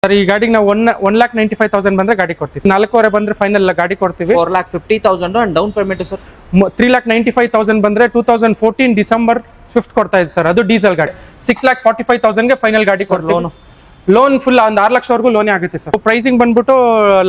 Sir ಈ ಗಾಡಿಗೆ ನಾವು 1,95,000 ಬಂದ್ರೆ ಗಾಡಿ ಕೊಡ್ತೀವಿ. 4,500 ಬಂದ್ರೆ ಫೈನಲ್ ಗಾಡಿ ಕೊಡ್ತೀವಿ. 4,50,000 ಅಂಡ್ ಡೌನ್ ಪೇಮೆಂಟ್ ಸರ್ 3,95,000 ಬಂದ್ರೆ 2014 ಡಿಸೆಂಬರ್ 5 ಕೊಡ್ತಾ ಇದೆ ಸರ್. ಅದು ಡೀಸೆಲ್ ಗಾಡಿ. 6,45,000 ಗೆ ಫೈನಲ್ ಗಾಡಿ ಕೊಡ್ತೀವಿ. ಲೋನ್ ಫುಲ್ ಒಂದು 6 ಲಕ್ಷವರೆಗೂ ಲೋನೇ ಆಗುತ್ತೆ ಸರ್. ಪ್ರೈಸಿಂಗ್ ಬಂದ್ಬಿಟ್ಟು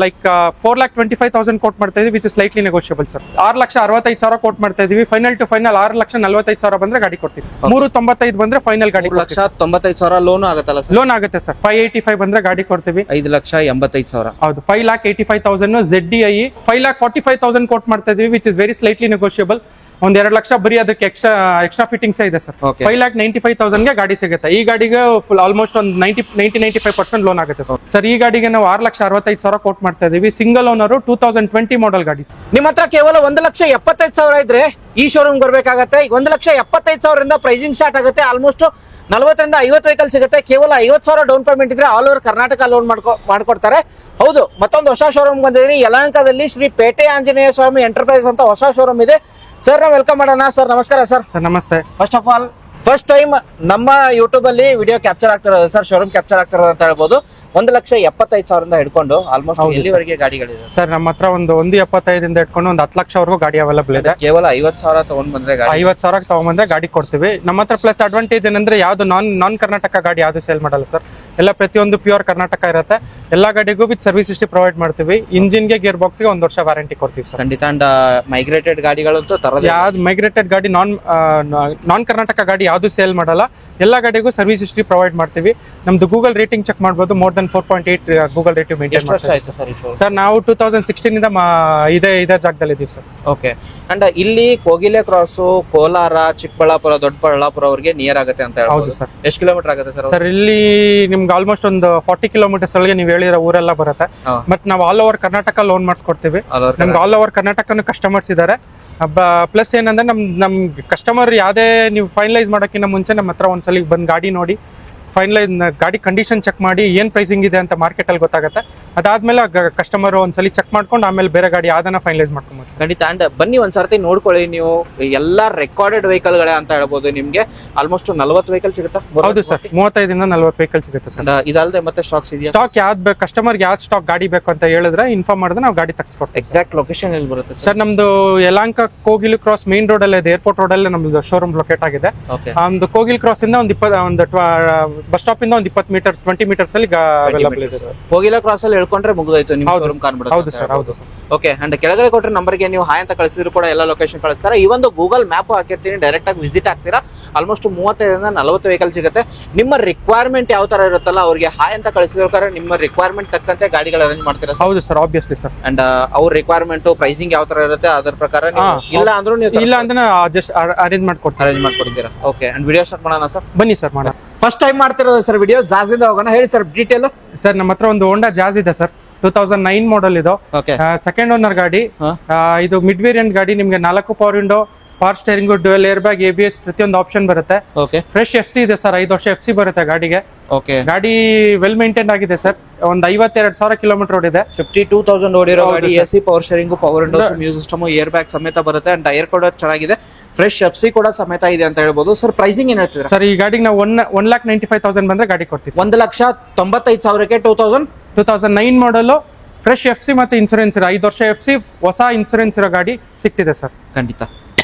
ಲೈಕ್ 4,25,000 ಕೋಟ್ ಮಾಡ್ತಾ ಇದೀವಿ, which is slightly negotiable sir. 6,65,000 quote ಮಾಡ್ತಾ ಇದೀವಿ. ಫೈನಲ್ ಟು ಫೈನಲ್ 6,45,000 ಬಂದ್ರೆ ಗಾಡಿ ಕೊಡ್ತೀವಿ. 3,95 ಬಂದ್ರೆ ಫೈನಲ್ ಗಾಡಿ. 3,95,000 ಲೋನ್ ಆಗುತ್ತಲ್ಲ ಸರ್? ಲೋನ್ ಆಗುತ್ತೆ ಸರ್. 585 ಬಂದ್ರೆ ಗಾಡಿ ಕೊಡ್ತೀವಿ. 5,85,000 ಹೌದು. 5,85,000 ZDI. 5,45,000 ಕೋಟ್ ಮಾಡ್ತಾ ಇದೀವಿ, which is very slightly negotiable. ಒಂದ್ 2 ಲಕ್ಷ ಬರೀ ಅದಕ್ಕೆ ಎಕ್ಸ್ಟ್ರಾ ಫಿಟ್ಟಿಂಗ್ಸ್ ಇದೆ ಸರ್. 5,95,000 ಗೆ ಗಾಡಿ ಸಿಗುತ್ತೆ. ಈ ಗಾಡಿಗೆ ಫುಲ್ ಆಲ್ಮೋಸ್ಟ್ ಒಂದು 90-95% ಲೋನ್ ಆಗುತ್ತೆ ಸರ್. ಈ ಗಾಡಿಗೆ ನಾವು 6,65,000 ಕೋಟ್ ಮಾಡ್ತಾ ಇದೀವಿ. ಸಿಂಗಲ್ ಓನರ್ 2020 ಮಾಡೆಲ್ ಗಾಡಿ. ನಿಮ್ಮ ಹತ್ರ ಕೇವಲ 1,75,000 ಇದ್ರೆ ಈ ಶೋರೂಮ್ ಬರ್ಬೇಕಾಗತ್ತೆ. 1,75,000 ಪ್ರೈಸಿಂಗ್ ಸ್ಟಾರ್ಟ್ ಆಗುತ್ತೆ. ಆಲ್ಮೋಸ್ಟ್ 40ರಿಂದ 50 ವೆಹಿಕಲ್ ಸಿಗುತ್ತೆ. ಕೇವಲ 50,000 ಡೌನ್ ಪೇಮೆಂಟ್ ಇದ್ರೆ ಆಲ್ ಓವರ್ ಕರ್ನಾಟಕ ಲೋನ್ ಮಾಡ್ಕೊಡ್ತಾರೆ. ಹೌದು, ಮತ್ತೊಂದು ಹೊಸ ಶೋರೂಮ್ ಬಂದಿದ್ದೀನಿ. ಯಲಹಂಕದಲ್ಲಿ ಶ್ರೀ ಪೇಟೆ ಆಂಜನೇಯ ಸ್ವಾಮಿ ಎಂಟರ್ಪ್ರೈಸ್ ಅಂತ ಹೊಸ ಶೋರೂಮ್ ಇದೆ. ಸರ್ ನಾವು ವೆಲ್ಕಮ್ ಮಾಡೋಣ. ಸರ್ ನಮಸ್ಕಾರ. ಸರ್ ನಮಸ್ತೆ. First of all first time ನಮ್ಮ ಯೂಟ್ಯೂಬ್ ಅಲ್ಲಿ ವಿಡಿಯೋ ಕ್ಯಾಪ್ಚರ್ ಆಗ್ತಿರೋದು ಸರ್, ಶೋರೂಮ್ ಕ್ಯಾಪ್ಚರ್ ಆಗ್ತಿರೋದು ಅಂತ ಹೇಳ್ಬೋದು. 1,75,000 ಹಿಡ್ಕೊಂಡು ಆಲ್ಮೋಸ್ಟ್ ಎಲ್ಲಿವರೆಗೆ ಗಾಡಿಗಳಿದೆ ಸರ್? ನಮ್ಮ ಹತ್ರ ಒಂದು 1,75,000 ಇಟ್ಕೊಂಡು ಒಂದು 10 ಲಕ್ಷವರೆಗೂ ಗಾಡಿ ಅವೈಲೇಬಲ್ ಇದೆ. ಕೇವಲ 50,000 ತಗೊಂಡ್ ಬಂದ್ರೆ 50,000 ತಗೊಂಡ್ಬಂದ್ರೆ ಗಾಡಿ ಕೊಡ್ತೀವಿ. ನಮ್ಮ ಹತ್ರ ಪ್ಲಸ್ ಅಡ್ವಾಂಟೇಜ್ ಏನಂದ್ರೆ ಯಾವ್ದು ನಾನ್ ಕರ್ನಾಟಕ ಗಾಡಿ ಯಾವ್ದು ಸೇಲ್ ಮಾಡಲ್ಲ ಸರ್. ಎಲ್ಲ ಪ್ರತಿಯೊಂದು ಪ್ಯೂರ್ ಕರ್ನಾಟಕ ಇರುತ್ತೆ. ಎಲ್ಲಾ ಗಾಡಿಗೂ ವಿತ್ ಸರ್ವಿಸ್ ಹಿಸ್ಟ್ರಿ ಪ್ರೊವೈಡ್ ಮಾಡ್ತೀವಿ. ಇಂಜಿನ್ ಗೆ ಗೇರ್ ಬಾಕ್ಸ್ ಗೆ 1 ವರ್ಷ ವಾರಂಟಿ ಕೊಡ್ತೀವಿ ಸರ್. ಖಂಡಿತ. ಅಂಡ್ ಮೈಗ್ರೇಟೆಡ್ ಗಾಡಿಗಳಂತೂ ತರೋದು ಯಾವ್ದು ಮೈಗ್ರೇಟೆಡ್ ಗಾಡಿ ನಾನ್ ಕರ್ನಾಟಕ ಗಾಡಿ ಯಾವ್ದು ಸೇಲ್ ಮಾಡಲ್ಲ. ಎಲ್ಲಾ ಗಾಡಿಗೂ ಸರ್ವಿಸ್ ಹಿಸ್ಟ್ರಿ ಪ್ರೊವೈಡ್ ಮಾಡ್ತೀವಿ. ನಮ್ದು ಗೂಗಲ್ ರೇಟಿಂಗ್ ಚೆಕ್ ಮಾಡಬಹುದು. More than 4.8 Google rating maintain ಮಾಡ್ತೀವಿ ಸರ್. ನಾವು 2016 ಇಂದ ಇದೇ ಜಾಗದಲ್ಲಿ ಇದೀವಿ ಸರ್. ಓಕೆ. ಅಂಡ್ ಇಲ್ಲಿ ಕೋಗಿಲೆ ಕ್ರಾಸ್, ಕೋಲಾರ, ಚಿಕ್ಕಬಳ್ಳಾಪುರ, ದೊಡ್ಡಬಳ್ಳಾಪುರ ಅವ್ರಿಗೆ ನಿಯರ್ ಆಗುತ್ತೆ ಅಂತ ಹೇಳ್ಬೋದು ಸರ್. ಎಷ್ಟು ಕಿಲೋಮೀಟರ್ ಆಗುತ್ತೆ ಸರ್? ಸರ್ ಇಲ್ಲಿ ನಿಮ್ಗೆ ಆಲ್ಮೋಸ್ಟ್ ಒಂದು 40 ಕಿಲೋಮೀಟರ್ಸ್ ಒಳಗೆ ನೀವು ಹೇಳಿರೋ ಊರೆಲ್ಲ ಬರುತ್ತೆ. ಬಟ್ ನಾವು ಆಲ್ ಓವರ್ ಕರ್ನಾಟಕ ಲೋನ್ ಮಾಡಿಸ್ಕೊಡ್ತೀವಿ. ನಮ್ಗೆ ಆಲ್ ಓವರ್ ಕರ್ನಾಟಕನು ಕಸ್ಟಮರ್ಸ್ ಇದಾರೆ. ಪ್ಲಸ್ ಏನಂದ್ರೆ ನಮ್ ಕಸ್ಟಮರ್ ಯಾವ್ದೇ ನೀವು ಫೈನಲೈಸ್ ಮಾಡೋಕ್ಕಿಂತ ಮುಂಚೆ ನಮ್ಮ ಹತ್ರ ಒಂದ್ಸಲ ಬಂದು ಗಾಡಿ ನೋಡಿ ಫೈನಲೈಸ್ ಗಾಡಿ ಕಂಡೀಷನ್ ಚೆಕ್ ಮಾಡಿ ಏನ್ ಪ್ರೈಸಿಂಗ್ ಇದೆ ಅಂತ ಮಾರ್ಕೆಟ್ ಅಲ್ಲಿ ಗೊತ್ತಾಗುತ್ತೆ. ಅದಾದ್ಮೇಲೆ ಕಸ್ಟಮರ್ ಒಂದ್ಸಲಿ ಚೆಕ್ ಮಾಡ್ಕೊಂಡು ಆಮೇಲೆ ಬೇರೆ ಗಾಡಿ ಯಾವ್ದನ್ನ ಫೈನಲೈಸ್ ಮಾಡ್ಕೊಂಬೋದು. ಖಂಡಿತ. ಅಂಡ್ ಬನ್ನಿ ಒಂದ್ಸರ್ತಿ ನೋಡ್ಕೊಳ್ಳಿ. ನೀವು ಎಲ್ಲಾ ರೆಕಾರ್ಡೆಡ್ ವೆಹಿಕಲ್ ಗಳೇ ಅಂತ ಹೇಳ್ಬೋದು. ನಿಮ್ಗೆ ಆಲ್ಮೋಸ್ಟ್ 40 ವೆಹಿಕಲ್ ಸಿಗುತ್ತೆ. ಹೌದು ಸರ್, 35ರಿಂದ 40 ವೆಹಿಕಲ್ ಸಿಗುತ್ತೆ ಸರ್. ಇದಲ್ಲದೆ ಮತ್ತೆ ಸ್ಟಾಕ್ಸ್ ಇದೆಯಾ? ಸ್ಟಾಕ್ ಯಾವ್ದು ಕಸ್ಟಮರ್ ಯಾವ್ದು ಸ್ಟಾಕ್ ಗಾಡಿ ಬೇಕು ಅಂತ ಹೇಳಿದ್ರೆ ಇನ್ಫಾರ್ಮ್ ಮಾಡಿದ್ರೆ ನಾವು ಗಾಡಿ ತಗ್ಸ್ಕೊಡ್ತೀವಿ. ಎಕ್ಸಾಕ್ಟ್ ಲೊಕೇಶನ್ ಎಲ್ಲಿ ಬರುತ್ತೆ ಸರ್? ನಮ್ದು Yelahanka Kogilu cross main road ಅಲ್ಲೇ ಇದೆ. ಏರ್ಪೋರ್ಟ್ ರೋಡ್ ಅಲ್ಲೇ ನಮ್ದು ಶೋರೂಮ್ ಲೊಕೇಟ್ ಆಗಿದೆ. ಒಂದು ಕೋಗಿಲ್ ಕ್ರಾಸ್ ಇಂದ ಒಂದು ಬಸ್ ಸ್ಟಾಪ್ ಇಂದ ಒಂದು 20 ಮೀಟರ್ಸ್ ಅಲ್ಲಿ ಅವೈಲೇಬಲ್ ಇದೆ ಸರ್. ಕೋಗಿಲ ಕ್ರಾಸ್ ಅಲ್ಲಿ ಹೇಳ್ಕೊಂಡ್ರೆ ಮುಗಿದೋಯ್ತು ನಿಮ್ಮ ಶೋರೂಮ್ ಕಾಣ್ಬಿಡುತ್ತೆ. ಹೌದು ಸರ್, ಹೌದು ಸರ್. ಓಕೆ. ಅಂಡ್ ಕೆಳಗಡೆ ಕೊಟ್ಟರೆ ನಂಬರ್ಗೆ ನೀವು ಹಾಯ್ ಅಂತ ಕಳಿಸಿದ್ರು ಕೂಡ ಎಲ್ಲ ಲೊಕೇಶನ್ ಕಳಿಸ್ತಾರೆ. ಈ ಒಂದು ಗೂಗಲ್ ಮ್ಯಾಪ್ ಹಾಕಿರ್ತೀನಿ, ಡೈರೆಕ್ಟ್ ಆಗಿ ವಿಸಿಟ್ ಆಗ್ತೀರಾ. ಆಲ್ಮೋಸ್ಟ್ 35ರಿಂದ 40 ವೆಹಿಕಲ್ ಸಿಗುತ್ತೆ. ನಿಮ್ಮ ರಿಕ್ವೈರ್ಮೆಂಟ್ ಯಾವ ತರ ಇರುತ್ತಲ್ಲ ಅವ್ರಿಗೆ ಹಾಯ್ ಅಂತ ಕಳಿಸಿದ್ರೆ ನಿಮ್ಮ ರಿಕ್ವೈರ್ಮೆಂಟ್ ತಕ್ಕಂತೆ ಗಾಡಿಗಳು ಅರೇಂಜ್ ಮಾಡ್ತೀರಾ? ಹೌದು ಸರ್, ಆಬ್ವಿಯಸ್ಲಿ ಸರ್. ಅಂಡ್ ಅವ್ರ ರಿಕ್ವೈರ್ಮೆಂಟ್ ಪ್ರೈಸಿಂಗ್ ಯಾವ ತರ ಇರುತ್ತೆ ಅದರ ಪ್ರಕಾರ ಇಲ್ಲ ಅಂದ್ರೂ ನೀವು ಇಲ್ಲ ಅಂದ್ರೆ ಜಸ್ಟ್ ಅರೇಂಜ್ ಮಾಡ್ಕೊಡ್ತೀರಾ. ಓಕೆ. ಅಂಡ್ ವಿಡಿಯೋ ಸ್ಟಾರ್ಟ್ ಮಾಡೋಣ ಸರ್? ಬನ್ನಿ ಸರ್, ಮಾಡೋಣ. ಫಸ್ಟ್ ಟೈಮ್ ಮಾಡ್ತಿರೋದು ಸರ್ ವಿಡಿಯೋ. ಜಾಜ್ ಇಂದ ಹೋಗೋಣ. ಹೇಳಿ ಸರ್ ಡೀಟೇಲ್. ಸರ್ ನಮ್ಮ ಹತ್ರ ಒಂದು ಹೋಂಡಾ ಜಾಜ್ ಇದೆ ಸರ್. 2009 ಮಾಡೆಲ್ ಇದು. ಸೆಕೆಂಡ್ ಓನರ್ ಗಾಡಿ. ಇದು ಮಿಡ್ ವೇರಿಯಂಟ್ ಗಾಡಿ. ನಿಮ್ಗೆ 4 power window, power steering, dual air bag, ABS ಪ್ರತಿಯೊಂದು ಆಪ್ಷನ್ ಬರುತ್ತೆ. ಫ್ರೆಶ್ FC ಇದೆ ಸರ್. 5 ವರ್ಷ FC ಬರುತ್ತೆ ಗಾಡಿಗೆ. ಗಾಡಿ ವೆಲ್ ಮೇಂಟೈನ್ ಆಗಿದೆ ಸರ್. ಒಂದು 52,000 ಕಿಲೋಮೀಟರ್ ಓಡಿದೆ. 52,000 ಓಡಿರೋ ಗಾಡಿ. AC, power steering, power windows, music system, air bag ಸಮೇತ ಬರುತ್ತೆ. ಅಂಡ್ ಟೈರ್ ಕೂಡ ಚೆನ್ನಾಗಿದೆ. ಫ್ರೆಶ್ FC ಕೂಡ ಸಮೇತ ಇದೆ ಅಂತ ಹೇಳ್ಬೋದು. ಸರ್ ಪ್ರೈಸಿಂಗ್ ಏನ್ ಹೇಳ್ತೀರಾ ಸರ್? ಈ ಗಾಡಿಗೆ ನಾವು 1,95,000 ಬಂದ್ರೆ ಗಾಡಿ ಕೊಡ್ತೀವಿ. 1,95,000ಕ್ಕೆ 2009 ಮಾಡಲ್, ಫ್ರೆಶ್ FC ಮತ್ತೆ ಇನ್ಸೂರೆನ್ಸ್ ಇರೋ 5 ವರ್ಷ FC, ಹೊಸ ಇನ್ಸೂರೆನ್ಸ್ ಇರೋ ಗಾಡಿ ಸಿಕ್ತಿದೆ ಸರ್. ಖಂಡಿತ.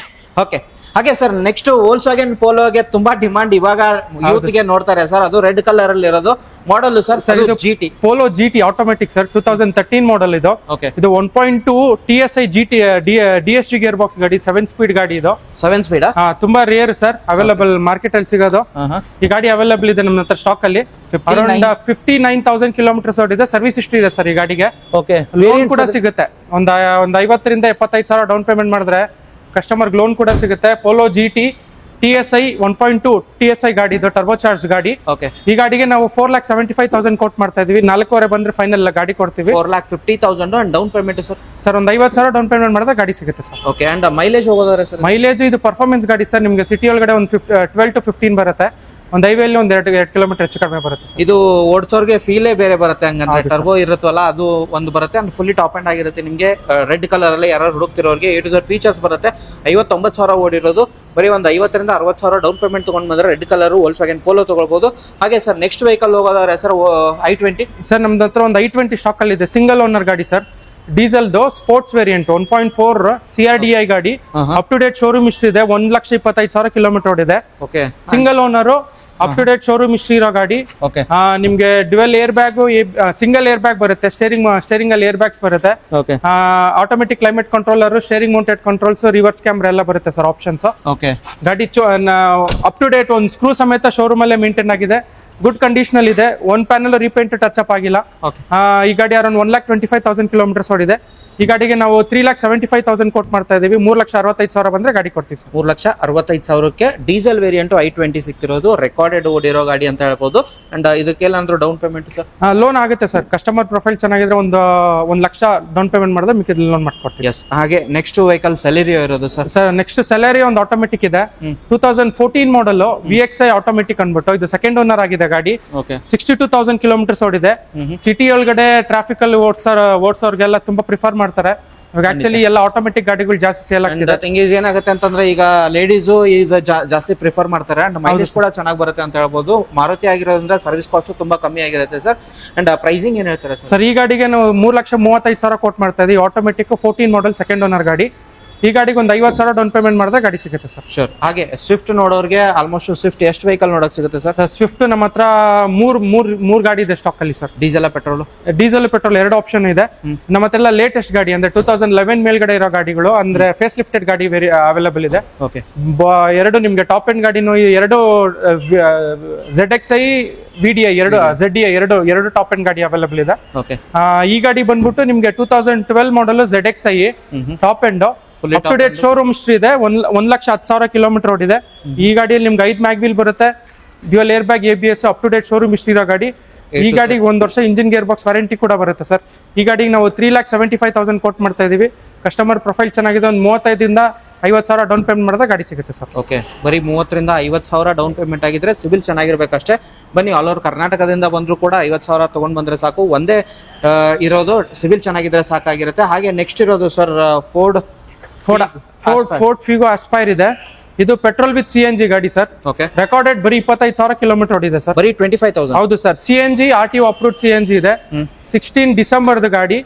ಓಕೆ. ಹಾಗೆ ಸರ್ ನೆಕ್ಸ್ಟ್ ವೋಲ್ಕ್ಸ್ವ್ಯಾಗನ್ ಪೋಲೋಗೆ ತುಂಬಾ ಡಿಮಾಂಡ್ ಇವಾಗ ಯೂತ್ ಗೆ ನೋಡ್ತಾರೆ ಸರ್. ಅದು ರೆಡ್ ಕಲರ್ ಅಲ್ಲಿ ಇರೋದು ಮಾಡಲ್ ಸರ್. ಇದು GT polo GT automatic sir. 2013 ಮಾಡಲ್ ಇದು. ಇದು 1.2 TSI GT DSG gear box ಗಾಡಿ. 7 ಸ್ಪೀಡ್ ಗಾಡಿ ಇದು. 7 ಸ್ಪೀಡ್ ತುಂಬಾ ರೇರ್ ಸರ್. ಅವೈಲೇಬಲ್ ಮಾರ್ಕೆಟ್ ಅಲ್ಲಿ ಸಿಗೋದು. ಈ ಗಾಡಿ ಅವೈಲೇಬಲ್ ಇದೆ ನಮ್ಮ ಹತ್ರ ಸ್ಟಾಕ್ ಅಲ್ಲಿ. ಅರೌಂಡ್ 59,000 ಕಿಲೋಮೀಟರ್ಸ್ ಓಡಿದೆ. ಸರ್ವಿಸ್ ಹಿಸ್ಟ್ರಿ ಇದೆ ಸರ್ ಈ ಗಾಡಿಗೆ. ಲೋನ್ ಕೂಡ ಸಿಗುತ್ತೆ. ಒಂದು 50ರಿಂದ 75,000 ಡೌನ್ ಪೇಮೆಂಟ್ ಮಾಡಿದ್ರೆ ಕಸ್ಟಮರ್ ಲೋನ್ ಕೂಡ ಸಿಗುತ್ತೆ. ಪೋಲೋ GT TSI 1.2 TSI ಗಾಡಿ ಇದು, ಟರ್ಬೋ ಚಾರ್ಜ್ ಗಾಡಿ. ಈ ಗಾಡಿಗೆ ನಾವು 4,75,000 ಕೋಟ್ ಮಾಡ್ತಾ ಇದೀವಿ. 4,500 ಬಂದ್ರೆ ಫೈನಲ್ ಗಾಡಿ ಕೊಡ್ತೀವಿ. 4,50,000 and down payment sir? Sir ಒಂದು 50,000 ಡೌನ್ ಪೇಮೆಂಟ್ ಮಾಡಿದ್ರೆ ಗಾಡಿ ಸಿಗುತ್ತೆ ಸರ್. ಓಕೆ. ಅಂಡ್ ಮೈಲೇಜ್ ಹೋಗೋದಾದ್ರೆ ಸರ್? ಮೈಲೇಜ್ ಇದು ಪರ್ಫಾರ್ಮೆನ್ಸ್ ಗಾಡಿ ಸರ್. ನಿಮ್ಗೆ ಸಿಟಿ ಒಳಗಡೆ ಒಂದು 12 to 15 ಬರುತ್ತೆ. ಒಂದು ಹೈವೇಲಿ ಒಂದ್ 2 ಕಿಲೋಮೀಟರ್ ಹೆಚ್ಚು ಕಡಿಮೆ ಬರುತ್ತೆ ಸರ್. ಇದು ಓಡಿಸೋರ್ಗೆ ಫೀಲೇ ಬೇರೆ ಬರುತ್ತೆ ಹಂಗಂದ್ರೆ, ಟರ್ಬೋ ಇರುತ್ತಲ್ಲ ಅದು ಒಂದು ಬರುತ್ತೆ ಅಂಡ್ ಫುಲ್ಲಿ ಟಾಪ್ ಅಂಡ್ ಆಗಿರುತ್ತೆ. ನಿಮಗೆ ರೆಡ್ ಕಲರ್ ಅಲ್ಲಿ ಯಾರು ಹುಡುಕ್ತಿರೋರಿಗೆ A to Z ಫೀಚರ್ಸ್ ಬರುತ್ತೆ. 59,000 ಓಡಿರೋದು, ಬರೀ ಒಂದು 50,000 ರಿಂದ 60,000 ಡೌನ್ ಪೇಮೆಂಟ್ ತಗೊಂಡ್ ಬಂದ್ರೆ ರೆಡ್ ಕಲರ್ Volkswagen Polo ತಗೊಳ್ಬಹುದು. ಹಾಗೆ ಸರ್ ನೆಕ್ಸ್ಟ್ ವೆಹಿಕಲ್ ಹೋಗೋದಾದ್ರೆ ಸರ್ i20 ಸರ್ ನಮ್ದು ಹತ್ರ ಒಂದು i20 ಸ್ಟಾಕ್ ಅಲ್ಲಿ ಇದೆ, ಸಿಂಗಲ್ ಓನರ್ ಗಾಡಿ ಸರ್, ಡೀಸೆಲ್ದು ಸ್ಪೋರ್ಟ್ಸ್ ವೇರಿಯಂಟ್ 1.4 CRDI ಗಾಡಿ, up to date showroom history ಇದೆ, 1,20,000 ಕಿಲೋಮೀಟರ್ ಓಡಿದೆ. Okay, single owner, up to date showroom history ಇರೋ ಗಾಡಿ. ಓಕೆ, ನಿಮ್ಗೆ dual air bag, single air bag ಬರುತ್ತೆ, ಸ್ಟೇರಿಂಗ್ ಅಲ್ಲಿ ಏರ್ ಬ್ಯಾಗ್ಸ್ ಬರುತ್ತೆ, okay, automatic climate controller, steering mounted controls, reverse camera ಎಲ್ಲ ಬರುತ್ತೆ ಸರ್ ಆಪ್ಷನ್ಸ್. ಓಕೆ, ಗಾಡಿ ಅಪ್ ಟು ಡೇಟ್ ಒಂದು ಸ್ಕ್ರೂ ಸಮೇತ ಶೋರೂಮ್ ಅಲ್ಲೇ ಮೇಂಟೈನ್ ಆಗಿದೆ, ಗುಡ್ ಕಂಡೀಷನ್ ಅಲ್ಲಿ ಇದೆ, one panel repaint touch up ಆಗಿಲ್ಲ. ಈ ಗಾಡಿ ಅರೌಂಡ್ 1,25,000 ಕಿಲೋಮೀಟರ್ಸ್ ಓಡಿದೆ. ಈ ಗಾಡಿಗೆ ನಾವು 3,75,000 ಕೋಟ್ ಮಾಡ್ತಾ ಇದೀವಿ. 3,65,000 ಬಂದ್ರೆ ಗಾಡಿ ಕೊಡ್ತೀವಿ ಸರ್. 3,65,000ಕ್ಕೆ ಡೀಸೆಲ್ ವೇರಿಯಂಟ್ i20 ಸಿಕ್ತಿರೋದು, ರೆಕಾರ್ಡೆಡ್ ಓಡಿರೋ ಗಾಡಿ ಅಂತ ಹೇಳ್ಬೋದು. ಅಂಡ್ ಇದಕ್ಕೆಲ್ಲಾಂದ್ರೂ ಡೌನ್ ಪೇಮೆಂಟ್ ಸರ್? ಲೋನ್ ಆಗುತ್ತೆ ಸರ್, ಕಸ್ಟಮರ್ ಪ್ರೊಫೈಲ್ ಚೆನ್ನಾಗಿದ್ರೆ ಒಂದು 1 ಲಕ್ಷ ಡೌನ್ ಪೇಮೆಂಟ್ ಮಾಡಿದ್ರೆ ಮಿಕ್ಕಿದ ಲೋನ್ ಮಾಡಿಸ್ಕೊಡ್ತೀವಿ. ಎಸ್, ಹಾಗೆ ನೆಕ್ಸ್ಟ್ ವೆಹಿಕಲ್ ಸೆಲೆರಿಯೋ ಇರೋದು ಸರ್. ಸರ್ ನೆಕ್ಸ್ಟ್ ಸೆಲೆರಿಯೋ ಒಂದು ಆಟೋಮೆಟಿಕ್ ಇದೆ, 2014 ಮಾಡಲ್ VXI ಆಟೋಮೆಟಿಕ್ ಅನ್ಬಿಟ್ಟು, ಇದು ಸೆಕೆಂಡ್ ಓನರ್ ಆಗಿದೆ ಗಾಡಿ. 62,000 ಕಿಲೋಮೀಟರ್ಸ್ ಓಡಿದೆ. ಸಿಟಿ ಒಳಗಡೆ ಟ್ರಾಫಿಕ್ ಅಲ್ಲಿ ಓಡಿಸೋರ್ಗೆಲ್ಲ ತುಂಬಾ ಪ್ರಿಫರ್ ಮಾಡ್ತಾರೆ. ಆಕ್ಚುಲಿ ಎಲ್ಲ ಆಟೋಮೆಟಿಕ್ ಗಾಡಿಗಳು ಜಾಸ್ತಿ ಸೇಲ್ ಆಗ್ತಿದೆ. ಏನಾಗುತ್ತೆ ಅಂತಂದ್ರೆ ಈಗ ಲೇಡೀಸು ಇದು ಜಾಸ್ತಿ ಪ್ರಿಫರ್ ಮಾಡ್ತಾರೆ ಅಂಡ್ ಮೈಲೇಜ್ ಕೂಡ ಚೆನ್ನಾಗಿ ಬರುತ್ತೆ ಅಂತ ಹೇಳ್ಬೋದು. ಮಾರುತಿ ಆಗಿರೋದ್ರಿಂದ ಸರ್ವಿಸ್ ಕಾಸ್ಟ್ ತುಂಬಾ ಕಮ್ಮಿ ಆಗಿರುತ್ತೆ ಸರ್. ಅಂಡ್ ಪ್ರೈಸಿಂಗ್ ಏನ್ ಹೇಳ್ತಾರೆ ಸರ್? ಈ ಗಾಡಿಗೆ ನಾವು 3,35,000 ಕೋಟ್ ಮಾಡ್ತಾ ಇದೀವಿ. ಆಟೋಮೆಟಿಕ್ 14 ಮಾಡಲ್ ಸೆಕೆಂಡ್ ಓನರ್ ಗಾಡಿ. ಈ ಗಾಡಿಗೆ ಒಂದು 50,000 ಡೌನ್ ಪೇಮೆಂಟ್ ಮಾಡಿದ್ರೆ ಗಾಡಿ ಸಿಗುತ್ತೆ ಸರ್. ಶೋರ್. ಹಾಗೆ ಸ್ವಿಫ್ಟ್ ನೋಡೋರಿಗೆ ಆಲ್ಮೋಸ್ಟ್ ಸ್ವಿಫ್ಟ್ ಎಷ್ಟು ವೆಹಿಕಲ್ ನೋಡಕ್ ಸಿಗುತ್ತೆ ಸರ್? ಸ್ವಿಫ್ಟ್ ನಮ್ಮ ಹತ್ರ ಮೂರ್ ಗಾಡಿ ಇದೆ ಸ್ಟಾಕ್ ಅಲ್ಲಿ sir. Diesel petrol? Diesel petrol 2 option ಇದೆ. ನಮ್ಮ ಹತ್ರ ಎಲ್ಲ ಲೇಟೆಸ್ಟ್ ಗಾಡಿ ಅಂದ್ರೆ 2011 ಮೇಲ್ಗಡೆ ಇರೋ ಗಾಡಿಗಳು, ಅಂದ್ರೆ ಫೇಸ್ ಲಿಫ್ಟೆಡ್ ಗಾಡಿ ಅವೈಲೇಬಲ್ ಇದೆ. ಓಕೆ, ಎರಡು ನಿಮ್ಗೆ ಟಾಪ್ ಎಂಡ್ ಗಾಡಿನೂ, ಎರಡು ZXi VDI, ಎರಡು ಟಾಪ್ ಎಂಡ್ ಗಾಡಿ ಅವೈಲೇಬಲ್ ಇದೆ. ಓಕೆ, ಈ ಗಾಡಿ ಬಂದ್ಬಿಟ್ಟು ನಿಮ್ಗೆ 2012 model ZXi top end, up to date showroom history ಇದೆ, 1,10,000 ಕಿಲೋಮೀಟರ್ ಓಡಿದೆ. ಈ ಗಾಡಿಯಲ್ಲಿ ನಿಮ್ಗೆ 5 ಮ್ಯಾಗ್ವೀಲ್ ಬರುತ್ತೆ, dual air bag, ABS, up to date showroom history ಇರೋ ಗಾಡಿ. ಈ ಗಾಡಿಗೆ 1 ವರ್ಷ ಇಂಜಿನ್ ಗೇರ್ ಬಾಕ್ಸ್ ವಾರಂಟಿ ಕೂಡ ಬರುತ್ತೆ ಸರ್. ಈ ಗಾಡಿಗೆ ನಾವು 3,75,000 ಕೋಟ್ ಮಾಡ್ತಾ ಇದೀವಿ. ಕಸ್ಟಮರ್ ಪ್ರೊಫೈಲ್ ಚೆನ್ನಾಗಿದೆ, ಒಂದು 35,000 ರಿಂದ 50,000 ಡೌನ್ ಪೇಮೆಂಟ್ ಮಾಡಿದ್ರೆ ಗಾಡಿ ಸಿಗುತ್ತೆ ಸರ್. ಓಕೆ, ಬರೀ 30,000 ರಿಂದ 50,000 ಡೌನ್ ಪೇಮೆಂಟ್ ಆಗಿದ್ರೆ ಸಿವಿಲ್ ಚೆನ್ನಾಗಿರ್ಬೇಕಷ್ಟೇ. ಬನ್ನಿ, ಆಲ್ ಓವರ್ ಕರ್ನಾಟಕದಿಂದ ಬಂದ್ರು ಕೂಡ 50,000 ತಗೊಂಡ್ ಬಂದ್ರೆ ಸಾಕು. ಒಂದೇ ಇರೋದು ಸಿವಿಲ್ ಚೆನ್ನಾಗಿದ್ರೆ ಸಾಕಾಗಿರುತ್ತೆ. ಹಾಗೆ ನೆಕ್ಸ್ಟ್ ಇರೋದು ಸರ್ ಫೋರ್ಡ್ ಫಿಗೋ ಆಸ್ಪೈರ್ ಇದೆ. ಇದು ಪೆಟ್ರೋಲ್ ವಿತ್ CNG ಗಾಡಿ ಸರ್. ಓಕೆ, ರೆಕಾರ್ಡೆಡ್ ಬರೀ 25,000 ಕಿಲೋಮೀಟರ್ ಓಡಿದೆ ಸರ್. ಬರೀ 25,000? ಹೌದು sir. CNG RTO approved CNG ಇದೆ. 16 ಡಿಸೆಂಬರ್ ಗಾಡಿ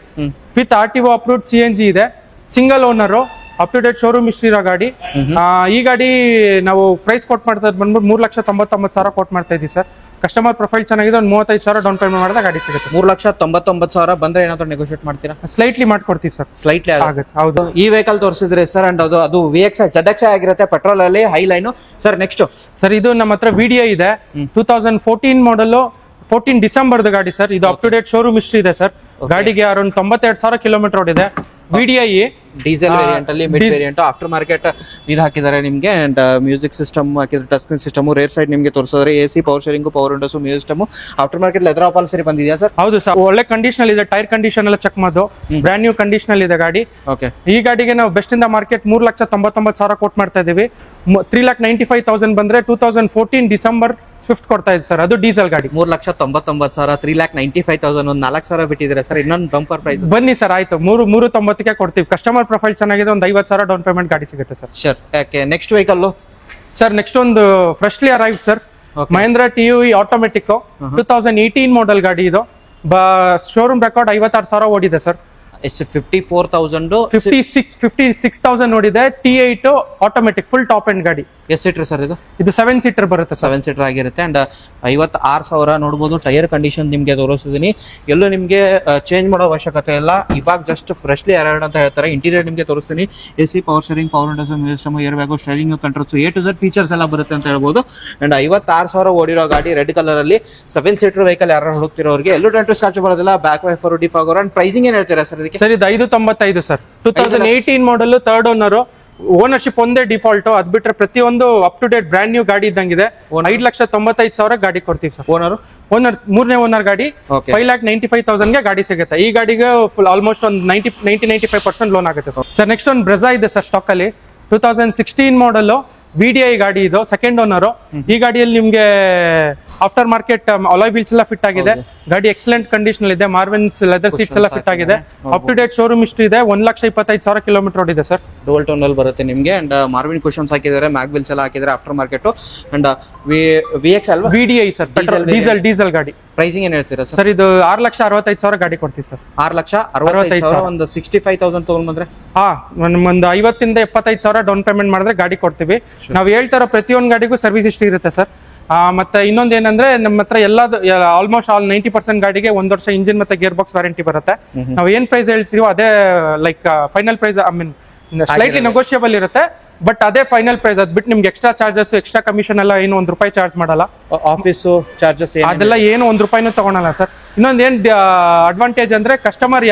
ವಿತ್ RTO ಅಪ್ರೂವ್ಡ್ CNG ಇದೆ. Single owner, up to date showroom history ಇರೋ ಗಾಡಿ. ಈ ಗಾಡಿ ನಾವು ಪ್ರೈಸ್ ಕೊಟ್ ಮಾಡ್ತಾ ಬಂದ್ಬಿಟ್ಟು 3,99,000 ಕೋಟ್ ಮಾಡ್ತಾ ಇದೀವಿ ಸರ್. ಕಸ್ಟಮರ್ ಪ್ರೊಫೈಲ್ ಚೆನ್ನಾಗಿದೆ, ಒಂದು 35,000 ಡೌನ್ ಪೇಮೆಂಟ್ ಮಾಡಿದ್ರೆ ಗಾಡಿ ಸಿಗುತ್ತೆ. 3,99,000 ಬಂದ್ರೆ ಏನಾದ್ರು ನೆಗೋಷಿಯೇಟ್ ಮಾಡ್ತೀರಾ? ಸ್ಲೈಟ್ಲಿ ಮಾಡ್ಕೊಡ್ತೀವಿ ಸರ್. ಸ್ಲೈಟ್ಲಿ ಆಗುತ್ತೆ. ಹೌದು. ಈ ವೆಹಿಕಲ್ ತೋರಿಸಿದ್ರೆ ಸರ್, ಅಂಡ್ ಅದು VXI ZXi ಆಗಿರುತ್ತೆ, ಪೆಟ್ರೋಲ್ ಅಲ್ಲಿ high line sir. Next sir, ಇದು ನಮ್ಮ ಹತ್ರ VDI ಇದೆ, 2014 ಮಾಡಲ್, 14 ಡಿಸೆಂಬರ್ ಗಾಡಿ ಸರ್. ಇದು up to date showroom history ಇದೆ ಸರ್. ಗಾಡಿಗೆ ಅರೌಂಡ್ 92,000 ಕಿಲೋಮೀಟರ್ ಓಡಿದೆ. VDI ಡೀಸೆಲ್ ವೇರಿಯಂಟ್ ಅಲ್ಲಿ, ಮಿಡ್ ವೇರಿಯಂಟ್, ಆಫ್ಟರ್ ಮಾರ್ಕೆಟ್ ಇದು ಹಾಕಿದ್ದಾರೆ ನಿಮಗೆ. ಅಂಡ್ ಮ್ಯೂಸಿಕ್ ಸಿಸ್ಟಮ್ ಹಾಕಿದ್ರೆ, touch screen system, rear side ನಿಮಗೆ ತೋರಿಸಿದ್ರೆ, AC, power steering, power windows, music system, after market leather ಅಪಾಲ್ಸರಿ ಬಂದಿದೆಯಾ ಸರ್? ಹೌದು ಸರ್, ಒಳ್ಳೆ ಕಂಡೀಷನ್ ಇದೆ. ಟೈರ್ ಕಂಡೀಷನ್ ಎಲ್ಲ ಚೆಕ್ ಮಾಡೋದು, ಬ್ರ್ಯಾಂಡ್ ನ್ಯೂ ಕಂಡೀಷನ್ ಇದೆ ಗಾಡಿ. ಓಕೆ, ಈ ಗಾಡಿಗೆ ನಾವು ಬೆಸ್ಟ್ ಇಂದ ಮಾರ್ಕೆಟ್ 3,99,000 ಕೋಟ್ ಮಾಡ್ತಾ ಇದೀವಿ. 3,95,000 ಬಂದ್ರೆ 2014 ಡಿಸೆಂಬರ್ ಸ್ವಿಫ್ಟ್ ಕೊಡ್ತಾ ಇದೆ ಸರ್. ಅದು ಡೀಸೆಲ್ ಗಾಡಿ. 3,99,000, 3,95,000, ಒಂದು 4,000 ಬಿಟ್ಟಿದ್ರೆ ಸರ್. ಇನ್ನೊಂದು ಬಂಪರ್ ಪ್ರೈಸ್ ಬನ್ನಿ ಸರ್. ಆಯ್ತು, 3,90,000ಕ್ಕೆ ಕೊಡ್ತೀವಿ. ಕಸ್ಟಮರ್ ಪ್ರೊಫೈಲ್ ಚೆನ್ನಾಗಿದೆ, ಒಂದು 50,000 ಡೌನ್ ಪೇಮೆಂಟ್ ಗಾಡಿ ಸಿಗುತ್ತೆ sir. Sure. Okay, next vehicle sir, next ಒಂದು freshly arrived sir, Mahindra TUV automatic 2018 model ಗಾಡಿ. ಇದು ಶೋರೂಮ್ ರೆಕಾರ್ಡ್ 56,000 ಓಡಿದೆ ಸರ್. 56,000 ನೋಡಿದೆ. T8 automatic full top end ಗಾಡಿ. ಎಷ್ಟು ಸೀಟರ್ ಸರ್ ಇದು? ಇದು 7 ಸೀಟರ್ ಬರುತ್ತೆ. 7 ಸೀಟರ್ ಆಗಿರುತ್ತೆ. ಅಂಡ್ 56,000 ನೋಡಬಹುದು. ಟೈರ್ ಕಂಡೀಷನ್ ನಿಮ್ಗೆ ತೋರಿಸಿದೀನಿ. ಎಲ್ಲೂ ನಿಮ್ಗೆ ಚೇಂಜ್ ಮಾಡೋ ಅವಶ್ಯಕತೆ ಇಲ್ಲ. ಇವಾಗ ಜಸ್ಟ್ ಫ್ರೆಶ್ಲಿ ಅರೈವ್ಡ್ ಅಂತ ಹೇಳ್ತಾರೆ. ಇಂಟೀರಿಯರ್ ನಿಮ್ಗೆ ತೋರಿಸ್ತೀನಿ. AC, power steering, power windows, music system, air bag, steering controls, A to Z features ಎಲ್ಲ ಬರುತ್ತೆ ಅಂತ ಹೇಳ್ಬೋದು. ಅಂಡ್ 56,000 ಓಡಿರೋ ಗಾಡಿ, ರೆಡ್ ಕಲರ್ ಅಲ್ಲಿ 7 ಸೀಟರ್ ವೆಹಿಕಲ್ ಯಾರು ಹುಡುಕ್ತಿರೋರಿಗೆ ಎಲ್ಲೂ ಡೆಂಟು ಸ್ಕ್ರಾಚ್ ಬರೋದಿಲ್ಲ. Back wiper, defogger. And pricing ಏನ್ ಹೇಳ್ತೀರಾ ಸರ್ ಇದಕ್ಕೆ? ಸರ್, ಇದು 595 sir. 2018 model, third owner. Ownership ಒಂದೇ ಡಿಫಾಲ್ಟ್. ಅದ್ ಬಿಟ್ರೆ ಪ್ರತಿಯೊಂದು up to date brand new ಗಾಡಿ ಇದ್ದಂಗಿದೆ. 5,95,000 ಗಾಡಿ ಕೊಡ್ತೀವಿ ಸರ್. ಓನರ್ ಮೂರನೇ ಓನರ್ ಗಾಡಿ 5,95,000 ಗಾಡಿ ಸಿಗುತ್ತೆ. ಈ ಗಾಡಿಗೆ ಫುಲ್ ಆಲ್ಮೋಸ್ಟ್ ಒಂದು 90-95% ಲೋನ್ ಆಗುತ್ತೆ ಸರ್. ನೆಕ್ಸ್ಟ್ ಒಂದು ಬ್ರೆಜಾ ಇದೆ ಸರ್ ಸ್ಟಾಕ್ ಅಲ್ಲಿ, 2016 ಮಾಡಲ್, VDI ಗಾಡಿ ಇದು ಸೆಕೆಂಡ್ ಓನರ್. ಈ ಗಾಡಿಯಲ್ಲಿ ನಿಮ್ಗೆ ಆಫ್ಟರ್ ಮಾರ್ಕೆಟ್ ಅಲಾಯ್ ವೀಲ್ಸ್ ಎಲ್ಲ ಫಿಟ್ ಆಗಿದೆ. ಗಾಡಿ ಎಕ್ಸಲೆಂಟ್ ಕಂಡೀಷನ್ ಇದೆ. ಮಾರ್ವೆನ್ಸ್ ಲೆದರ್ ಸೀಟ್ಸ್ ಎಲ್ಲ ಫಿಟ್ ಆಗಿದೆ. ಅಪ್ ಟು ಡೇಟ್ ಶೋರೂಮ್ ಇಷ್ಟು ಇದೆ. 1,25,000 ಕಿಲೋಮೀಟರ್ ಓಡಿದೆ ಸರ್. ಡೋಲ್ ಟೋನ್ ಅಲ್ಲಿ ಬರುತ್ತೆ ನಿಮ್ಗೆ. ಅಂಡ್ ಮಾರ್ವಿನ್ ಕುಷನ್ಸ್ ಹಾಕಿದ್ದಾರೆ, ಮ್ಯಾಗ್ ವೀಲ್ಸ್ ಎಲ್ಲ ಹಾಕಿದ್ದಾರೆ ಆಫ್ಟರ್ ಮಾರ್ಕೆಟ್. ಅಂಡ್ VX ಅಲ್ವಾ? VDI ಸರ್, ಡೀಸೆಲ್ ಗಾಡಿ. ಪ್ರೈಸಿಂಗ್ ಏನ್ ಹೇಳ್ತೀರಾ ಸರ್? ಇದು 6,65,000 ಗಾಡಿ ಕೊಡ್ತೀವಿ ಸರ್. 6,65,000 ಒಂದು 65,000 ತಗೊಂಡ್ ಬಂದ್ರೆ ಒಂದು 50,000 ಡೌನ್ ಪೇಮೆಂಟ್ ಮಾಡಿದ್ರೆ ಗಾಡಿ ಕೊಡ್ತೀವಿ. ನಾವು ಹೇಳ್ತಾರೋ ಪ್ರತಿಯೊಂದು ಗಾಡಿಗೂ ಸರ್ವಿಸ್ ಹಿಸ್ಟ್ರಿ ಇರುತ್ತೆ ಸರ್. ಮತ್ತೆ ಇನ್ನೊಂದು ಏನಂದ್ರೆ ನಮ್ಮ ಹತ್ರ ಆಲ್ಮೋಸ್ಟ್ ಆಲ್ 90% ಗಾಡಿಗೆ 1 ವರ್ಷ ಇಂಜಿನ್ ಮತ್ತೆ ಗೇರ್ ಬಾಕ್ಸ್ ವಾರಂಟಿ ಬರುತ್ತೆ. ನಾವು ಏನ್ ಪ್ರೈಸ್ ಹೇಳ್ತೀವೋ ಅದೇ like final price. I mean slightly negotiable ಇರುತ್ತೆ, ಬಟ್ ಅದೇ ಫೈನಲ್ ಪ್ರೈಸ್. ಅದ್ ಬಿಟ್ಟು ನಿಮ್ಗೆ ಎಕ್ಸ್ಟ್ರಾ ಚಾರ್ಜಸ್, ಎಕ್ಸ್ಟ್ರಾ ಕಮಿಷನ್ ಎಲ್ಲ ಏನು ₹1 ಚಾರ್ಜ್ ಮಾಡಲ್ಲ. ಆಫೀಸ್ ಚಾರ್ಜಸ್ ಅದೆಲ್ಲ ಏನು ₹1 ತಗೊಳಲ್ಲ ಸರ್. ಇನ್ನೊಂದು ಏನ್ ಅಡ್ವಾಂಟೇಜ್ ಅಂದ್ರೆ ಕಸ್ಟಮರ್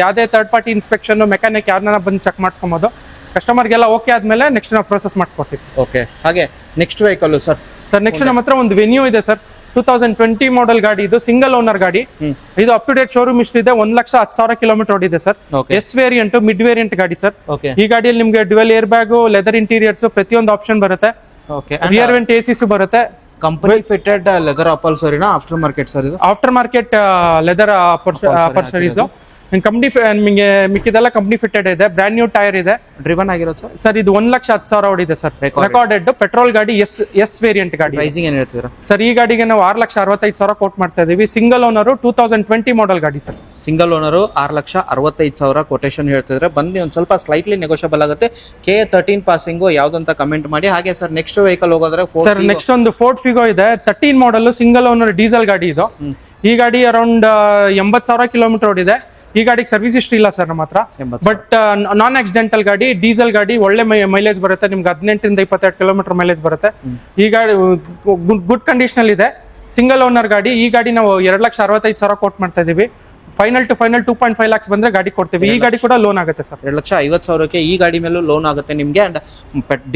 ಯಾವ್ದೇ ಥರ್ಡ್ ಪಾರ್ಟಿ ಇನ್ಸ್ಪೆಕ್ಷನ್, ಮೆಕ್ಯಾನಿಕ್ ಯಾರನ್ನ ಬಂದು ಚೆಕ್ ಮಾಡಿಸ್ಕೊಬೋದು. ಕಸ್ಟಮರ್ಗೆಲ್ಲ ಓಕೆ ಆದ್ಮೇಲೆ ನೆಕ್ಸ್ಟ್ ನಾವು ಪ್ರೋಸೆಸ್ ಮಾಡಿಸ್ಕೊಡ್ತೀವಿ. ಓಕೆ. ಹಾಗೆ ನೆಕ್ಸ್ಟ್ ವೆಹಿಕಲ್ ಸರ್? ನೆಕ್ಸ್ಟ್ ನಮ್ಮ ಹತ್ರ ಒಂದು ವೆನ್ಯೂ ಇದೆ ಸರ್. 2020 ಮಾಡೆಲ್ ಗಾಡಿ ಇದು. ಸಿಂಗಲ್ ಓನರ್ ಗಾಡಿ ಇದು. ಅಪ್ ಟು ಡೇಟ್ ಶೋರೂಮ್ ಇಷ್ಟಿದೆ. 1,10,000 ಕಿಲೋಮೀಟರ್ ಓಡಿದೆ sir. S variant, mid variant ಗಾಡಿ ಸರ್. ಈ ಗಾಡಿಯಲ್ಲಿ ನಿಮ್ಗೆ dual air bag, leather interiors ಪ್ರತಿಯೊಂದು ಆಪ್ಷನ್ ಬರುತ್ತೆ. ರಿಯರ್ ವೆಂಟ್ ACs ಬರುತ್ತೆ. ಕಂಪನಿ ಫಿಟೆಡ್ ಲೆದರ್ ಅಪಲ್ಸರಿನ ಆಫ್ಟರ್ ಮಾರ್ಕೆಟ್ ಸರ್ ಇದು? After market leather upholsteries. Company ನಿಮಗೆ ಮಿಕ್ಕಿದೆಲ್ಲ ಕಂಪ್ನಿ ಫಿಟೆಡ್ ಇದೆ. ಬ್ರ್ಯಾಂಡ್ ನ್ಯೂ ಟೈರ್ ಇದೆ. ಡ್ರಿವನ್ ಆಗಿರೋದು ಸರ್? ಇದು 1,10,000 ಓಡಿದೆ ಸರ್. ರೆಕಾರ್ಡೆಡ್ ಪೆಟ್ರೋಲ್ ಗಾಡಿ, ಎಸ್ ವೇರಿಯಂಟ್ ಗಾಡಿ. ಪ್ರೈಸಿಂಗ್ ಏನ್ ಹೇಳ್ತೀರಾ ಸರ್? ಈ ಗಾಡಿಗೆ ನಾವು 6,65,000 ಕೋಟ್ ಮಾಡ್ತಾ ಇದೀವಿ. ಸಿಂಗಲ್ ಓನರ್, 2020 ಮಾಡೆಲ್ ಗಾಡಿ ಸರ್. ಸಿಂಗಲ್ ಓನರ್ 6,65,000 ಕೊಟೇಶನ್ ಹೇಳ್ತಿದ್ರೆ. ಬನ್ನಿ ಒಂದ್ ಸ್ವಲ್ಪ ಸ್ಲೈಟ್ಲಿ ನೆಗೋಷಿಯಬಲ್ ಆಗುತ್ತೆ. K13 ಪಾಸಿಂಗು ಯಾವ್ದಂತ ಕಮೆಂಟ್ ಮಾಡಿ. ಹಾಗೆ ಸರ್ ನೆಕ್ಸ್ಟ್ ವೆಹಿಕಲ್ ಹೋಗೋದ್ರೆ ಸರ್ ನೆಕ್ಸ್ಟ್ ಒಂದು ಫೋರ್ಡ್ ಫಿಗೋ ಇದೆ. 13 ಮಾಡೆಲ್, ಸಿಂಗಲ್ ಓನರ್, ಡೀಸೆಲ್ ಗಾಡಿ ಇದು. ಈ ಗಾಡಿ ಅರೌಂಡ್ 80,000 ಕಿಲೋಮೀಟರ್ ಓಡಿದೆ. ಈ ಗಾಡಿಗೆ ಸರ್ವಿಸ್ ಹಿಸ್ಟ್ರಿ ಇಲ್ಲ ಸರ್ ನಮ್ಮ ಹತ್ರ, ಬಟ್ ನಾನ್ ಆಕ್ಸಿಡೆಂಟಲ್ ಗಾಡಿ, ಡೀಸೆಲ್ ಗಾಡಿ, ಒಳ್ಳೆ ಮೈಲೇಜ್ ಬರುತ್ತೆ ನಿಮ್ಗೆ. 18 ರಿಂದ 22 ಕಿಲೋಮೀಟರ್ ಮೈಲೇಜ್ ಬರುತ್ತೆ. ಈ ಗಾಡಿ ಗುಡ್ ಕಂಡೀಷನ್ ಇದೆ. ಸಿಂಗಲ್ ಓನರ್ ಗಾಡಿ. ಈ ಗಾಡಿ ನಾವು 2,65,000 ಕೋಟ್ ಮಾಡ್ತಾ ಇದೀವಿ. ಫೈನಲ್ ಟು ಫೈನಲ್ 2.5 lakhs ಬಂದ್ರೆ ಗಾಡಿ ಕೊಡ್ತೀವಿ. ಈ ಗಾಡಿ ಕೂಡ ಲೋನ್ ಆಗುತ್ತೆ ಸರ್. 2,50,000ಕ್ಕೆ ಈ ಗಾಡಿ ಮೇಲೂ ಲೋನ್ ಆಗುತ್ತೆ ನಿಮ್ಗೆ. ಅಂಡ್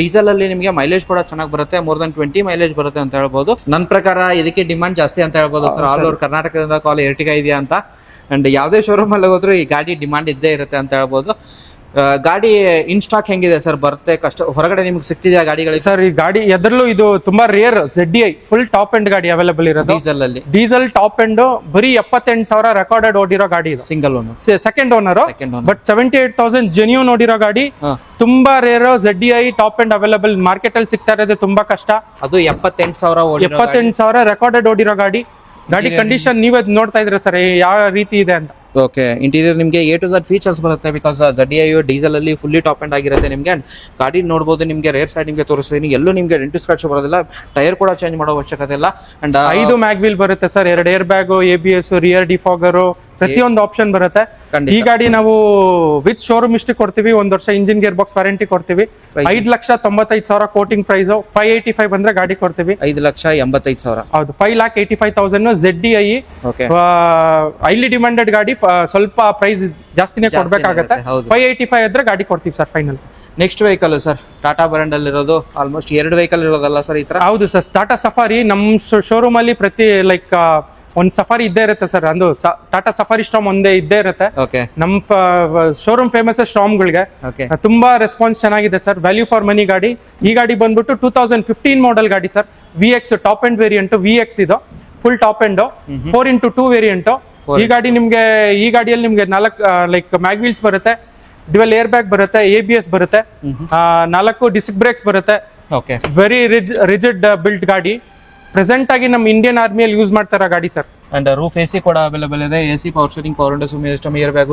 ಡೀಸೆಲ್ ಅಲ್ಲಿ ನಿಮಗೆ ಮೈಲೇಜ್ ಕೂಡ ಚೆನ್ನಾಗಿ ಬರುತ್ತೆ. ಮೋರ್ ದನ್ 20 ಮೈಲೇಜ್ ಬರುತ್ತೆ ಅಂತ ಹೇಳ್ಬೋದು. ನನ್ನ ಪ್ರಕಾರ ಇದಕ್ಕೆ ಡಿಮಾಂಡ್ ಜಾಸ್ತಿ ಅಂತ ಹೇಳ್ಬೋದು ಸರ್. ಆಲ್ ಓವರ್ ಕರ್ನಾಟಕದಿಂದ ಕಾಲ್ ಎರ್ಟಿಗಾ ಇದೆಯಾ ಅಂತ. ಅಂಡ್ ಯಾವುದೇ ಶೋರೂಮ್ ಅಲ್ಲಿ ಹೋದ್ರು ಈ ಗಾಡಿ ಡಿಮಾಂಡ್ ಇದ್ದೇ ಇರುತ್ತೆ ಅಂತ ಹೇಳ್ಬೋದು. ಗಾಡಿ ಇನ್ ಸ್ಟಾಕ್ ಹೆಂಗಿದೆ ಸರ್? ಬರುತ್ತೆ ಹೊರಗಡೆ ನಿಮ್ಗೆ ಸಿಗ್ತಿದೆಯಾ ಗಾಡಿಗಳಿಗೆ? ಸರ್ ಈ ಗಾಡಿ ಎದರಲ್ಲೂ ಇದು ತುಂಬಾ rare. ZDI full top end ಗಾಡಿ ಅವೈಲೇಬಲ್ ಇರೋದು ಡೀಸೆಲ್ ಅಲ್ಲಿ. ಡೀಸೆಲ್ ಟಾಪ್ ಎಂಡ್ ಬರೀ 78,000 ರೆಕಾರ್ಡೆಡ್ ಓಡಿರೋ ಗಾಡಿ ಇದು. Single owner, second owner, but 78,000 genuine ಓಡಿರೋ ಗಾಡಿ. ತುಂಬಾ rare. ZDI top end available market ಅಲ್ಲಿ ಸಿಗ್ತಾ ಇರೋದು ತುಂಬಾ ಕಷ್ಟ. ಅದು 78,000 ರೆಕಾರ್ಡೆಡ್ ಓಡಿರೋ ಗಾಡಿ. ಗಾಡಿ ಕಂಡೀಷನ್ ನೀವೇ ನೋಡ್ತಾ ಇದ್ರೆ ಸರ್ ಯಾವ ರೀತಿ ಇದೆ ಅಂತ. ಓಕೆ. ಇಂಟೀರಿಯರ್ ನಿಮಗೆ A to Z ಫೀಚರ್ಸ್ ಬರುತ್ತೆ. ಬಿಕಾಸ್ ZDI ಡೀಸೆಲ್ ಅಲ್ಲಿ ಫುಲ್ಲಿ ಟಾಪ್ ಎಂಡ್ ಆಗಿರುತ್ತೆ ನಿಮ್ಗೆ. ಗಾಡಿ ನೋಡಬಹುದು. ನಿಮ್ಗೆ ರೇರ್ ಸೈಡ್ ನಿಮ್ಗೆ ತೋರಿಸ್ತೀನಿ. ಎಲ್ಲೂ ನಿಮ್ಗೆ ಡೆಂಟ್ ಸ್ಕ್ರಾಚ್ ಬರೋದಿಲ್ಲ. ಟೈರ್ ಕೂಡ ಚೇಂಜ್ ಮಾಡೋ ಅವಶ್ಯಕತೆ ಇಲ್ಲ. ಅಂಡ್ 5 ಮ್ಯಾಗ್ ವೀಲ್ ಬರುತ್ತೆ sir. 2 air bag, ABS, rear defogger ಪ್ರತಿಯೊಂದು ಆಪ್ಷನ್ ಬರುತ್ತೆ. ಈ ಗಾಡಿ ನಾವು ವಿತ್ ಶೋರೂಮ್ ಇಷ್ಟು ಕೊಡ್ತೀವಿ. 1 ವರ್ಷ ಇಂಜಿನ್ ಗೇರ್ ಬಾಕ್ಸ್ ವಾರಂಟಿ ಕೊಡ್ತೀವಿ. 5,95,000 ಕೋಟಿಂಗ್ ಪ್ರೈಸ್. 585 ಬಂದ್ರೆ ಗಾಡಿ ಕೊಡ್ತೀವಿ. 5,85,000. ಹೌದು, 5,85,000 ZDI. ಹೈಲಿ ಡಿಮ್ಯಾಂಡೆಡ್ ಗಾಡಿ. ಸ್ವಲ್ಪ ಪ್ರೈಸ್ ಜಾಸ್ತಿನೇ ಕೊಡ್ಬೇಕಾಗತ್ತೆ. 585 ಇದ್ರೆ ಗಾಡಿ ಕೊಡ್ತೀವಿ sir final. Next vehicle sir Tata brand ಅಲ್ಲಿ ಇರೋದು. ಆಲ್ಮೋಸ್ಟ್ 2 ವೆಹಿಕಲ್ ಇರೋದಲ್ಲ ಸರ್ ಈ ತರ? ಹೌದು ಸರ್. ಟಾಟಾ ಸಫಾರಿ ನಮ್ಮ ಶೋರೂಮ್ ಅಲ್ಲಿ ಪ್ರತಿ ಲೈಕ್ ಒಂದ್ ಸಫಾರಿ ಇದ್ದೇ ಇರುತ್ತೆ ಸರ್. ಒಂದು ಟಾಟಾ ಸಫಾರಿ ಸ್ಟಾಮ್ ಒಂದೇ ಇದ್ದೇ ಇರುತ್ತೆ. ನಮ್ ಶೋರೂಮ್ ಫೇಮಸ್ ಸ್ಟಾಮ್ಗಳಿಗೆ. ತುಂಬಾ ರೆಸ್ಪಾನ್ಸ್ ಚೆನ್ನಾಗಿದೆ ಸರ್. ವ್ಯಾಲ್ಯೂ ಫಾರ್ ಮನಿ ಗಾಡಿ. ಈ ಗಾಡಿ ಬಂದ್ಬಿಟ್ಟು 2015 ಮಾಡೆಲ್ ಗಾಡಿ sir. VX top end variant. VX ಇದು full top end 4x2 variant. ಈ ಗಾಡಿ ನಿಮ್ಗೆ, ಈ ಗಾಡಿಯಲ್ಲಿ ನಿಮ್ಗೆ 4 ಲೈಕ್ ಮ್ಯಾಗ್ ವೀಲ್ಸ್ ಬರುತ್ತೆ. ಡ್ಯುವೆಲ್ ಏರ್ ಬ್ಯಾಗ್ ಬರುತ್ತೆ. ABS ಬರುತ್ತೆ. 4 ಡಿಸ್ಕ್ ಬ್ರೇಕ್ಸ್ ಬರುತ್ತೆ. ವೆರಿ ರಿಜಿಡ್ ಬಿಲ್ಟ್ ಗಾಡಿ. ಪ್ರೆಸೆಂಟ್ ಆಗಿ ನಮ್ಮ ಇಂಡಿಯನ್ ಆರ್ಮಿಯಲ್ಲಿ ಯೂಸ್ ಮಾಡ್ತಾರ ಗಾಡಿ ಸರ್. ಅಂಡ್ ರೂಫ್ AC ಕೂಡ ಅವೈಲೇಬಲ್ ಇದೆ. AC, power steering, power window system, air bag,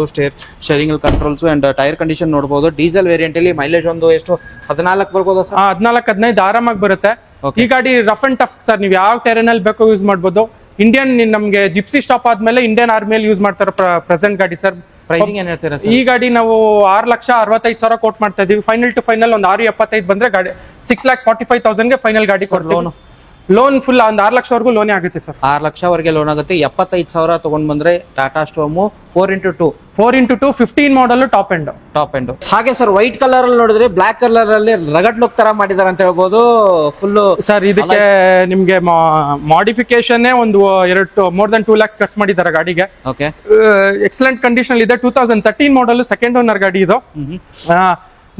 steering controls. And tyre condition ನೋಡಬಹುದು. ಡೀಸೆಲ್ ವೇರಿಯಂಟ್ ಅಲ್ಲಿ ಮೈಲೇಜ್ ಒಂದು ಎಷ್ಟು 14 ಬರ್ಬೋದಾ ಸರ್? 14-15 ಆರಾಮಾಗಿ ಬರುತ್ತೆ. ಈ ಗಾಡಿ ರಫ್ ಅಂಡ್ ಟಫ್ ಸರ್. ನೀವು ಯಾವ ಟೆರೆನ್ ಅಲ್ಲಿ ಬೇಕೋ ಯೂಸ್ ಮಾಡಬಹುದು. ಇಂಡಿಯನ್ ನಮ್ಗೆ ಜಿಪ್ಸಿ ಸ್ಟಾಪ್ ಆದ್ಮೇಲೆ ಇಂಡಿಯನ್ ಆರ್ಮಿಯಲ್ಲಿ ಯೂಸ್ ಮಾಡ್ತಾರ ಪ್ರೆಸೆಂಟ್ ಗಾಡಿ ಸರ್. ಪ್ರೈಸಿಂಗ್ ಏನ್ ಹೇಳ್ತೀರಾ ಸರ್? ಈ ಗಾಡಿ ನಾವು 6,65,000 ಕೋಟ್ ಮಾಡ್ತಾ ಇದೀವಿ. ಫೈನಲ್ ಟು ಫೈನಲ್ ಒಂದು 6,75 ಬಂದ್ರೆ ಗಾಡಿ 6,45,000 ಫೈನಲ್ ಗಾಡಿ ಕೊಡ್ತೀವಿ. ಲೋನ್ ಫುಲ್ ಒಂದು 6 ಲಕ್ಷವರೆಗೂ ಲೋನೇ ಆಗುತ್ತೆ ಸರ್. 6 ಲಕ್ಷವರೆಗೆ ಲೋನ್ ಆಗುತ್ತೆ. 75,000 ತಗೊಂಡ್ ಬಂದ್ರೆ Tata Storme 4x2 15 model top end. ಹಾಗೆ ಸರ್ ವೈಟ್ ಕಲರ್ ಅಲ್ಲಿ ನೋಡಿದ್ರೆ ಬ್ಲಾಕ್ ಕಲರ್ ಅಲ್ಲಿ ರಗಡ್ ಲುಕ್ ತರ ಮಾಡಿದಾರೆ ಅಂತ ಹೇಳ್ಬೋದು. ಫುಲ್ ಸರ್ ಇದಕ್ಕೆ ನಿಮ್ಗೆ ಮಾಡಿಫಿಕೇಶನ್ ಒಂದು ಮೋರ್ ದನ್ 2 lakhs ಖರ್ಚು ಮಾಡಿದ್ದಾರೆ ಗಾಡಿಗೆ. ಎಕ್ಸಲೆಂಟ್ ಕಂಡೀಷನ್ ಇದೆ. 2013 ಮಾಡಲ್ ಸೆಕೆಂಡ್ ಓನರ್ ಗಾಡಿ ಇದು.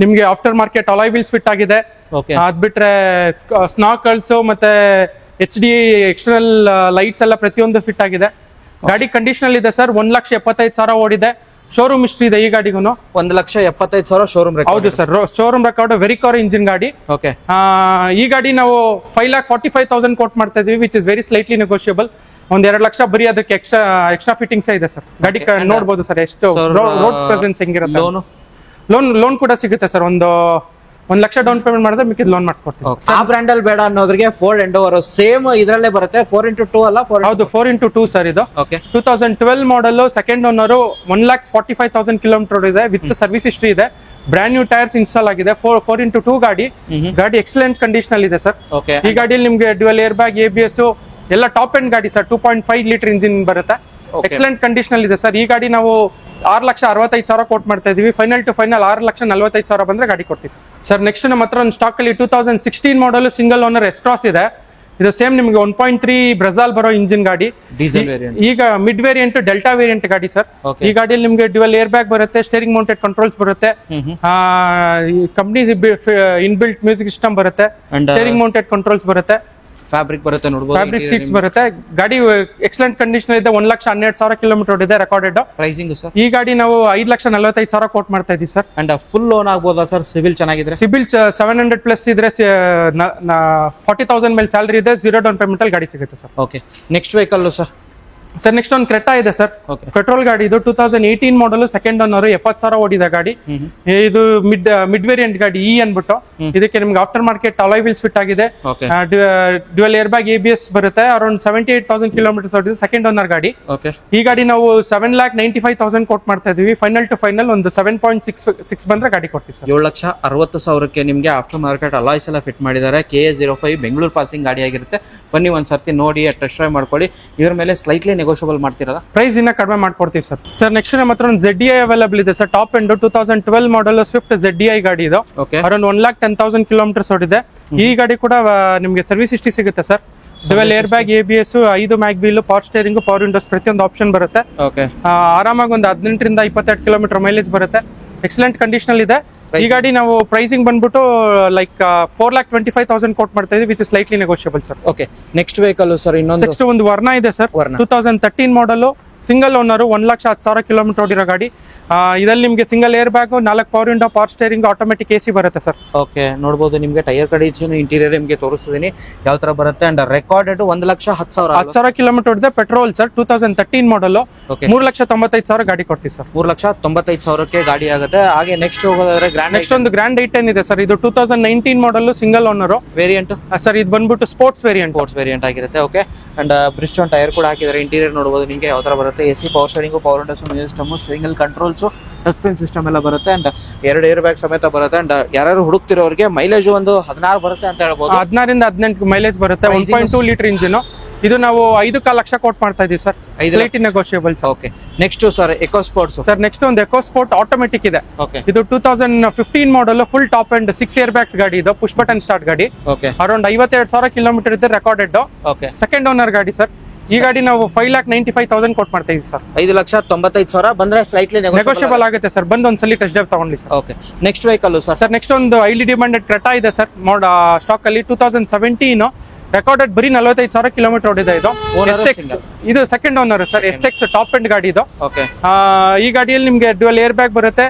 ನಿಮ್ಗೆ after market alloy wheels fit ಆಗಿದೆ. ಓಕೆ ಅದ್ ಬಿಟ್ರೆ ಸ್ನಾಕಲ್ಸ್ ಮತ್ತೆ HD ಎಕ್ಸ್ಟರ್ನಲ್ ಲೈಟ್ಸ್ ಎಲ್ಲ ಪ್ರತಿಯೊಂದು ಫಿಟ್ ಆಗಿದೆ. ಗಾಡಿ ಕಂಡೀಷನಲ್ ಇದೆ ಸರ್. 1,75,000 ಓಡಿದೆ. ಶೋರೂಮ್ ಹಿಸ್ಟ್ರಿ ಇದೆ ಈ ಗಾಡಿಗೂ. 1,75,000 ಶೋರೂಮ್ ರೆಕಾರ್ಡ್. ಹೌದು ಸರ್, ಶೋರೂಮ್ ರೆಕಾರ್ಡ್, ವೆರಿಕಾರ್ ಇಂಜಿನ್ ಗಾಡಿ. ಓಕೆ, ಈ ಗಾಡಿ ನಾವು 5,45,000 ಕೋಟ್ ಮಾಡ್ತಾ ಇದೀವಿ, which is very slightly negotiable. ಒಂದ್ 2 ಲಕ್ಷ ಬರೀ ಅದಕ್ಕೆ ಎಕ್ಸ್ಟ್ರಾ ಫಿಟ್ಟಿಂಗ್ಸ್ ಇದೆ ಸರ್. ಗಾಡಿ ನೋಡ್ಬೋದು ಸರ್ ಎಷ್ಟು ರೋಡ್ ಪ್ರೆಸೆನ್ಸ್ ಹೆಂಗಿರುತ್ತೆ. ಲೋನ್ ಕೂಡ ಸಿಗುತ್ತೆ ಸರ್. 1 ಲಕ್ಷ ಡೌನ್ ಪೇಮೆಂಟ್ ಮಾಡಿದ್ರೆ ಮಿಕ್ಕಿದ ಲೋನ್ ಮಾಡಿಸ್ಕೊಡ್ತೀವಿ. ಆ ಬ್ರ್ಯಾಂಡ್ ಅಲ್ಲಿ ಬೇಡ ಅನ್ನೋದ್ರಿಗೆ ಫೋರ್ಡ್ ಎಂಡೋವರ್ ಸೇಮ್ ಇದ್ರಲ್ಲೇ ಬರುತ್ತೆ. 4x2 ಅಲ್ಲ? ಹೌದು, 4x2 ಸರ್. ಇದು ಓಕೆ, 2012 ಮಾಡಲ್, ಸೆಕೆಂಡ್ ಓನರ್, 1,45,000 ಕಿಲೋಮೀಟರ್ ಇದೆ, ವಿತ್ ಸರ್ವಿಸ್ ಹಿಸ್ಟ್ರಿ ಇದೆ. ಬ್ರ್ಯಾಂಡ್ ನ್ಯೂ ಟೈರ್ಸ್ ಇನ್ಸ್ಟಾಲ್ ಆಗಿದೆ. 4x2 ಗಾಡಿ ಎಕ್ಸಲೆಂಟ್ ಕಂಡೀಷನ್ ಇದೆ ಸರ್. ಓಕೆ, ಈ ಗಾಡಿಯಲ್ಲಿ ನಿಮ್ಗೆ ಡ್ಯುಯಲ್ ಏರ್ ಬ್ಯಾಗ್, ABS ಎಲ್ಲ ಟಾಪ್ ಎಂಡ್ ಗಾಡಿ ಸರ್. 2.5 ಲೀಟರ್ ಇಂಜಿನ್ ಬರುತ್ತೆ. ಎಕ್ಸಲೆಂಟ್ ಕಂಡೀಷನ್ ಇದೆ ಸರ್. ಈ ಗಾಡಿ ನಾವು 6,65,000 ಕೋಟ್ ಮಾಡ್ತಾ ಇದೀವಿ. ಫೈನಲ್ ಟು ಫೈನಲ್ 6,45,000 ಬಂದ್ರೆ ಗಾಡಿ ಕೊಡ್ತೀವಿ ಸರ್. ನೆಕ್ಸ್ಟ್ ನಮ್ಮ ಹತ್ರ ಒಂದು ಸ್ಟಾಕ್ ಅಲ್ಲಿ 2016 ಮಾಡಲ್ ಸಿಂಗಲ್ ಓನರ್ S-Cross ಇದೆ. ಇದು ಸೇಮ್ ನಿಮಗೆ 1.3 ಬ್ರೆಜಾಲ್ ಬರೋ ಇಂಜಿನ್ ಗಾಡಿ. Diesel variant. ಈಗ ಮಿಡ್ ವೇರಿಯಂಟ್, ಡೆಲ್ಟಾ ವೇರಿಯಂಟ್ ಗಾಡಿ ಸರ್. ಈ ಗಾಡಿಯಲ್ಲಿ ನಿಮಗೆ ಡ್ಯುಯಲ್ ಏರ್ ಬ್ಯಾಗ್ ಬರುತ್ತೆ, ಸ್ಟೇರಿಂಗ್ ಮೌಂಟೆಡ್ ಕಂಟ್ರೋಲ್ಸ್ ಬರುತ್ತೆ, ಕಂಪ್ನಿ ಇನ್ಬಿಲ್ಟ್ ಮ್ಯೂಸಿಕ್ ಸಿಸ್ಟಮ್ ಬರುತ್ತೆ, ಸ್ಟೇರಿಂಗ್ ಮೌಂಟೆಡ್ ಕಂಟ್ರೋಲ್ಸ್ ಬರುತ್ತೆ, ಫ್ಯಾಬ್ರಿಕ್ ಬರುತ್ತೆ ನೋಡಬಹುದು, ಫ್ಯಾಬ್ರಿಕ್ ಸೀಟ್ಸ್ ಬರುತ್ತೆ. ಗಾಡಿ ಎಕ್ಸಲೆಂಟ್ ಕಂಡೀಷನ್ ಇದೆ. 1,12,000 ಕಿಲೋಮೀಟರ್ ಇದೆ ರೆಕಾರ್ಡೆಡ್. Pricing sir? ಈ ಗಾಡಿ ನಾವು 5,45,000 ಕೋಟ್ ಮಾಡ್ತಾ ಇದೀವಿ ಸರ್. ಅಂಡ್ ಫುಲ್ ಲೋನ್ ಆಗ್ಬೋದಾ ಸರ್? ಸಿಬಿಲ್ ಚೆನ್ನಾಗಿದ್ರೆ? ಸಿಬಿಲ್ 700 ಪ್ಲಸ್ ಇದ್ರೆ 40,000 ಮೇಲೆ ಸ್ಯಾಲರಿ ಇದೆ, 0 ಡೌನ್ ಪೇಮೆಂಟ್ ಅಲ್ಲಿ ಗಾಡಿ ಸಿಗುತ್ತೆ sir. Okay, next vehicle sir? Sir next ಒಂದು ಕ್ರೆಟಾ ಇದೆ ಸರ್. ಪೆಟ್ರೋಲ್ ಗಾಡಿ ಇದು. 2018 ಮಾಡಲ್, ಸೆಕೆಂಡ್ ಓನರ್, 70,000 ಓಡಿದ ಗಾಡಿ. ಇದು ಮಿಡ್ ವೇರಿಯಂಟ್ ಗಾಡಿ ಅನ್ಬಿಟ್ಟು. ಇದಕ್ಕೆ ನಿಮ್ಗೆ after market alloy wheels fit ಆಗಿದೆ. ಡ್ಯುಯಲ್ ಏರ್ ಬ್ಯಾಗ್, ABS ಬರುತ್ತೆ. ಅರೌಂಡ್ 78,000 ಕಿಲೋಮೀಟರ್ಸ್ ಓಡಿದೆ. ಸೆಕೆಂಡ್ ಓನರ್ ಗಾಡಿ. ಈ ಗಾಡಿ ನಾವು 7,95,000 ಕೋಟ್ ಮಾಡ್ತಾ ಇದೀವಿ. ಫೈನಲ್ ಟು ಫೈನಲ್ ಒಂದು 7.6 ಬಂದ್ರೆ ಗಾಡಿ ಕೊಡ್ತೀವಿ ಸರ್. 7,60,000 ನಿಮ್ಗೆ ಆಫ್ಟರ್ ಮಾರ್ಕೆಟ್ ಅಲಾಯ್ಸ್ ಎಲ್ಲ ಫಿಟ್ ಮಾಡಿದ್ದಾರೆ. KA05 ಬೆಂಗಳೂರು ಪಾಸಿಂಗ್ ಗಾಡಿ ಆಗಿರುತ್ತೆ. ಬನ್ನಿ ಒಂದ್ಸರ್ತಿ ನೋಡಿ ಟೆಸ್ಟ್ ಡ್ರೈವ್ ಮಾಡ್ಕೊಳ್ಳಿ. ಇದ್ರ ಮೇಲೆ ಸ್ಲೈಟ್ಲಿ ನೆಗೋಷಿಯಬಲ್ ಮಾಡ್ತಿರಲ್ಲ? ಪ್ರೈಸ್ ಇನ್ನ ಕಡಿಮೆ ಮಾಡ್ಕೊಡ್ತೀವಿ ಸರ್. ಸರ್ ನೆಕ್ಸ್ಟ್ ನಮ್ಮ ಹತ್ರ ಒಂದು ZDI ಅವೈಲೇಬಲ್ ಇದೆ ಸರ್. ಟಾಪ್ ಎಂಡ್ 2012 ಮಾಡಲ್ ಸ್ವಿಫ್ಟ್ ZDI ಗಾಡಿ ಇದು. ಅರೌಂಡ್ 1,10,000 ಕಿಲೋಮೀಟರ್ಸ್ ಓಡಿದೆ. ಈ ಗಾಡಿ ಕೂಡ ನಿಮ್ಗೆ ಸರ್ವಿಸ್ ಹಿಸ್ಟ್ರಿ ಸಿಗುತ್ತೆ sir. Dual air bag, ABS, 5 mag wheel, power steering, power Windows ಪ್ರತಿಯೊಂದು ಆಪ್ಷನ್ ಬರುತ್ತೆ. ಆರಾಮಾಗಿ ಒಂದು 18 ರಿಂದ 28 ಕಿಲೋಮೀಟರ್ ಮೈಲೇಜ್ ಬರುತ್ತೆ. ಎಕ್ಸಲೆಂಟ್ ಕಂಡೀಷನ್ ಇದೆ. ಈ ಗಾಡಿ ನಾವು ಪ್ರೈಸಿಂಗ್ ಬಂದ್ಬಿಟ್ಟು ಲೈಕ್ 4,25,000 ಕೋಟ್ ಮಾಡ್ತಾ ಇದೀವಿ, which is slightly negotiable sir. Okay, next vehicle sir? ಇನ್ನೊಂದು ನೆಕ್ಸ್ಟ್ ಒಂದು ವರ್ಣ ಇದೆ ಸರ್. 2013 ಮಾಡಲ್, ಸಿಂಗಲ್ ಓನರ್, 1,10,000 ಕಿಲೋಮೀಟರ್ ಓಡಿರೋ ಗಾಡಿ. ಇದರಲ್ಲಿ ನಿಮಗೆ single air bag, 4 power window, power steering, automatic AC ಬರುತ್ತೆ ಸರ್. ಓಕೆ, ನೋಡಬಹುದು ನಿಮಗೆ ಟೈರ್ ಕಂಡೀಷನ್, ಇಂಟೀರಿಯರ್ ನಿಮಗೆ ತೋರಿಸ್ತಿದ್ದೀನಿ ಯಾವ ತರ ಬರುತ್ತೆ. ಅಂಡ್ ರೆಕಾರ್ಡೆಡ್ 1,10,000 ಕಿಲೋಮೀಟರ್ ಓಡಿದೆ. Petrol sir. 2013 ಮಾಡಲ್, 3,95,000 ಗಾಡಿ ಕೊಡ್ತೀವಿ ಸರ್. 3,95,000ಕ್ಕೆ ಗಾಡಿ ಆಗುತ್ತೆ. ಹಾಗೆ ನೆಕ್ಸ್ಟ್ ಹೋಗೋದಾದ್ರೆ ನೆಕ್ಸ್ಟ್ ಒಂದು ಗ್ರ್ಯಾಂಡ್ ಐಟನ್ ಇದೆ ಸರ್. ಇದು 2019 ಮಾಡಲ್, ಸಿಂಗಲ್ ಓನರ್ ವೇರಿಯಂಟ್ ಸರ್. ಇದು ಬಂದ್ಬಿಟ್ಟು ಸ್ಪೋರ್ಟ್ಸ್ ವೇರಿಯಂಟ್ ಆಗಿರುತ್ತೆ. ಓಕೆ, ಅಂಡ್ ಬ್ರಿಸ್ಟೋನ್ ಟೈರ್ ಕೂಡ ಹಾಕಿದ್ದಾರೆ. ಇಂಟೀರಿಯರ್ ನೋಡಬಹುದು ನಿಮಗೆ ಯಾವ ತರ ಬರುತ್ತೆ. AC, power steering, power windows, music system, steering ಅಲ್ಲಿ ಕಂಟ್ರೋಲ್ಸ್, ಟಚ್ ಸ್ಕ್ರೀನ್ ಸಿಸ್ಟಮ್ ಎಲ್ಲ ಬರುತ್ತೆ. ಅಂಡ್ 2 ಏರ್ ಬ್ಯಾಗ್ ಸಮೇತ ಬರುತ್ತೆ. ಅಂಡ್ ಯಾರು ಹುಡುಕ್ತಿರೋರಿಗೆ ಮೈಲೇಜ್ ಒಂದು 16 ಬರುತ್ತೆ ಅಂತ ಹೇಳ್ಬೋದು. 16 ರಿಂದ 18 ಮೈಲೇಜ್ ಬರುತ್ತೆ. 1.2 ಲೀಟರ್ ಇಂಜಿನ್. ಇದು ನಾವು 5 ಲಕ್ಷ ಕೋಟ್ ಮಾಡ್ತಾ ಇದೀವಿ sir. Slightly negotiable. Okay, next sir eco sports sir. Next ಒಂದು ಎಕೋ ಸ್ಪೋರ್ಟ್ ಆಟೋಮೆಟಿಕ್ ಇದೆ. ಇದು 2015 model, full top end 6 air bags ಗಾಡಿ. ಇದು ಪುಷ್ ಬಟನ್ ಸ್ಟಾರ್ಟ್ ಗಾಡಿ. ಅರೌಂಡ್ 52,000 ಕಿಲೋಮೀಟರ್ ಇದೆ ರೆಕಾರ್ಡೆಡ್. ಸೆಕೆಂಡ್ ಓನರ್ ಗಾಡಿ ಸರ್. ಈ ಗಾಡಿ ನಾವು 5,95,000 ಕೋಟ್ ಮಾಡ್ತಾ ಇದೀವಿ ಸರ್. 5,95,000 ಬಂದ್ರೆ ಸ್ಲೈಟ್ಲಿ ನೆಗೋಷಿಯಬಲ್ ಆಗುತ್ತೆ ಸರ್. ಬಂದು ಒಂದ್ಸಲಿ ಟೆಸ್ಟ್ ಡ್ರೈವ್ ತಗೊಂಡಿ sir. Okay, next vehicle sir? Next ಒಂದು ಹೈಲಿ ಡಿಮಾಂಡೆಡ್ ಕ್ರೆಟಾ ಇದೆ ಸರ್. ಸ್ಟಾಕ್ ಅಲ್ಲಿ 2017 ರೆಕಾರ್ಡೆಡ್ ಬರೀ 45,000 ಕಿಲೋಮೀಟರ್ ಓಡಿದೆ. ಇದು SX. ಇದು second owner sir. SX top end ಗಾಡಿ ಇದು. ಈ ಗಾಡಿಯಲ್ಲಿ ನಿಮ್ಗೆ ಡ್ಯುಯಲ್ ಏರ್ ಬ್ಯಾಗ್ ಬರುತ್ತೆ,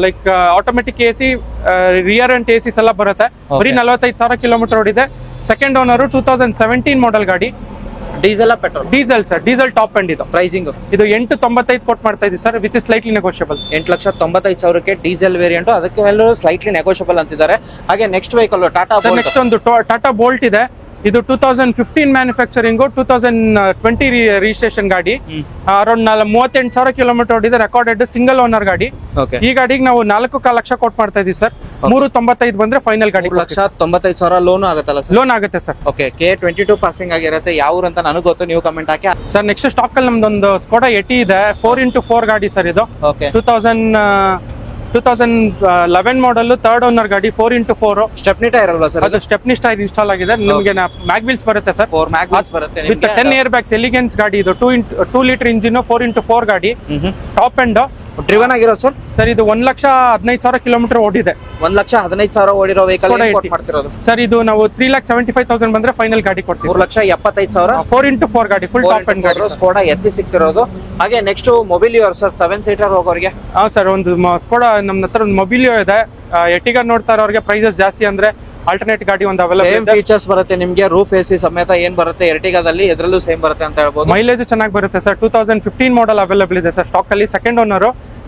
like automatic AC, rear and ACs ಎಲ್ಲ ಬರುತ್ತೆ. ಬರೀ 45,000 ಕಿಲೋಮೀಟರ್ ಓಡಿದೆ. ಸೆಕೆಂಡ್ ಓನರ್, 2017 ಮಾಡಲ್ ಗಾಡಿ. Diesel petrol? Diesel sir. Diesel top end ಇದು. ಪ್ರೈಸಿಂಗ್ ಇದು 895 ಕೋಟ್ ಮಾಡ್ತಾ ಇದೀವಿ sir, which is slightly negotiable. 8,95,000ಕ್ಕೆ ಡೀಸೆಲ್ ವೇರಿಯಂಟ್. ಅದಕ್ಕೆ ಎಲ್ಲರೂ ಸ್ಲೈಟ್ಲಿ ನೆಗೋಷಿಯಬಲ್ ಅಂತಿದ್ದಾರೆ. ಹಾಗೆ ನೆಕ್ಸ್ಟ್ ವೆಹಿಕಲ್ ಟಾಟಾ. ನೆಕ್ಸ್ಟ್ ಒಂದು ಟಾಟಾ ಬೋಲ್ಟ್ ಇದೆ. ಇದು 2015 ಮ್ಯಾನುಫ್ಯಾಕ್ಚರಿಂಗ್, 2020 ರಿಜಿಸ್ಟ್ರೇಷನ್ ಗಾಡಿ. ಅರೌಂಡ್ 38,000 ಕಿಲೋಮೀಟರ್ ಓಡಿದೆ. ರೆಕಾರ್ಡೆಡ್ ಸಿಂಗಲ್ ಓನರ್ ಗಾಡಿ. ಈ ಗಾಡಿಗೆ ನಾವು 4 ಲಕ್ಷ ಕೋಟ್ ಮಾಡ್ತಾ ಇದೀವಿ ಸರ್. 395 ಬಂದ್ರೆ ಫೈನಲ್ ಗಾಡಿ. 3,95,000 ಲೋನ್ ಆಗುತ್ತಲ್ಲ ಸರ್? ಲೋನ್ ಆಗುತ್ತೆ ಸರ್. ಓಕೆ, KA22 ಪಾಸಿಂಗ್ ಆಗಿರುತ್ತೆ. ಯಾವ ಊರು ಅಂತ ನನಗೆ ಗೊತ್ತು, ನೀವು ಕಮೆಂಟ್ ಹಾಕಿ ಸರ್. ನೆಕ್ಸ್ಟ್ ಸ್ಟಾಕ್ ಅಲ್ಲಿ ನಮ್ದೊಂದು ಸ್ಕೋಡಾ ಎಟಿ ಇದೆ. 4x4 ಗಾಡಿ ಸರ್. ಇದು 2011 ಮಾಡಲ್, ಥರ್ಡ್ ಓನರ್ ಗಾಡಿ. 4x4 ಸ್ಟೆಪ್ನಿ ಟೈರ್ ಅಲ್ವಾ ಸರ್? ಅದು ಸ್ಟೆಪ್ನಿ ಟೈರ್ ಇನ್ಸ್ಟಾಲ್ ಆಗಿದೆ. ನಿಮಗೆ ಮ್ಯಾಗ್ ವೀಲ್ಸ್ ಬರುತ್ತೆ ಸರ್. 4 ಮ್ಯಾಗ್ ವೀಲ್ಸ್ ಬರುತ್ತೆ ವಿತ್ 10 ಏರ್ ಬ್ಯಾಗ್ಸ್. ಎಲಿಗೆನ್ಸ್ ಗಾಡಿ ಇದು. 2 ಲೀಟರ್ ಇಂಜಿನ್, 4x4 ಗಾಡಿ. ಟಾಪ್ ಎಂಡ್ ಡ್ರಿವನ್ ಆಗಿರೋದು ಸರ್ ಸರ್ ಇದು 1,15,000 ಕಿಲೋಮೀಟರ್ ಓಡಿದೆ. 1,15,000 ಓಡಿರೋ ವೆಹಿಕಲ್ Skoda ಕೊಟ್ಟು 80. ಮಾಡ್ತಿರೋದು ಸರ್ ಇದು ನಾವು 3,75,000 ಬಂದ್ರೆ ಫೈನಲ್ ಗಾಡಿ ಕೊಡ್ತೀವಿ. 3,75,000 4x4 ಗಾಡಿ ಫುಲ್ ಟಾಪ್ ಅಂಡ್ ಗಾಡಿ. ಸ್ಕೋಡಾ ಎತ್ತಿ ಸಿಗ್ತಿರೋದು. ಹಾಗೆ ನೆಕ್ಸ್ಟ್ ಮೊಬಿಲಿಯೋ ಸರ್ 7 ಸೀಟರ್ ಹೋಗೋರಿಗೆ. ಹಾ ಸರ್, ಒಂದು ಸ್ಕೋಡಾ ನಮ್ಮ ಹತ್ರ ಒಂದು ಮೊಬಿಲಿಯೋ ಇದೆ. ಎಟಿಗ ನೋಡ್ತಾ ಇರೋರಿಗೆ ಪ್ರೈಸಸ್ ಜಾಸ್ತಿ ಅಂದ್ರೆ ಆಲ್ಟರ್ನೇಟ್ ಗಾಡಿ ಒಂದು ಅವೈಲೇಬಲ್ ಸೇಮ್ ಇದೆ. ಫೀಚರ್ಸ್ ಬರುತ್ತೆ ನಿಮ್ಗೆ, ರೂಫ್ ಎಸಿ ಸಮೇತ ಏನ್ ಬರುತ್ತೆ ಎರ್ಟಿಗಾದಲ್ಲಿ ಎದ್ರಲ್ಲೂ ಸೇಮ್ ಬರುತ್ತೆ ಅಂತ ಹೇಳ್ಬೋದು. ಮೈಲೇಜ್ ಚೆನ್ನಾಗಿ ಬರುತ್ತೆ ಸರ್. 2015 ಮಾಡಲ್ ಅವೈಲೇಬಲ್ ಇದೆ ಸರ್ ಸ್ಟಾಕ್ ಅಲ್ಲಿ. Second owner,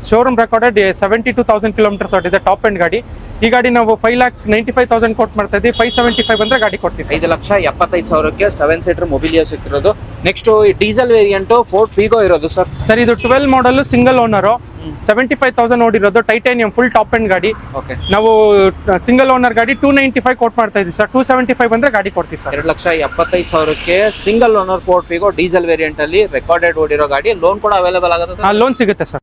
showroom recorded 72,000 kilometres ಓಡಿದೆ. ಟಾಪ್ ಅಂಡ್ ಗಾಡಿ. ಈ ಗಾಡಿ ನಾವು 5,95,000 ಕೊಟ್ಟು ಮಾಡ್ತಾ ಇದ್ದೀವಿ. 575 ಬಂದ್ರೆ ಗಾಡಿ ಕೊಡ್ತೀವಿ. 5,75,000ಕ್ಕೆ 7 ಸೀಟರ್ ಮೊಬಿಲಿಯೋ ಸಿಕ್ತಿರೋದು. Next diesel variant Ford Figo ಇರೋದು ಸರ್. ಸರ್ ಇದು 12 ಮಾಡಲ್ ಸಿಂಗಲ್ ಓನರ್, 75,000 ಓಡಿರೋದು. ಟೈಟಾನಿಯಂ ಫುಲ್ ಟಾಪ್ ಅಂಡ್ ಗಾಡಿ. ಓಕೆ, ನಾವು ಸಿಂಗಲ್ ಓನರ್ ಗಾಡಿ 295 ಕೋಟ್ ಮಾಡ್ತಾ ಇದೀವಿ ಸರ್. 275 ಬಂದ್ರೆ ಗಾಡಿ ಕೊಡ್ತೀವಿ ಸರ್. 2,75,000ಕ್ಕೆ single owner Ford Figo diesel variant ಅಲ್ಲಿ ರೆಕಾರ್ಡೆಡ್ ಓಡಿರೋ ಗಾಡಿ. ಲೋನ್ ಕೂಡ ಅವೈಲೇಬಲ್ ಆಗುತ್ತೆ. ಲೋನ್ ಸಿಗುತ್ತೆ ಸರ್.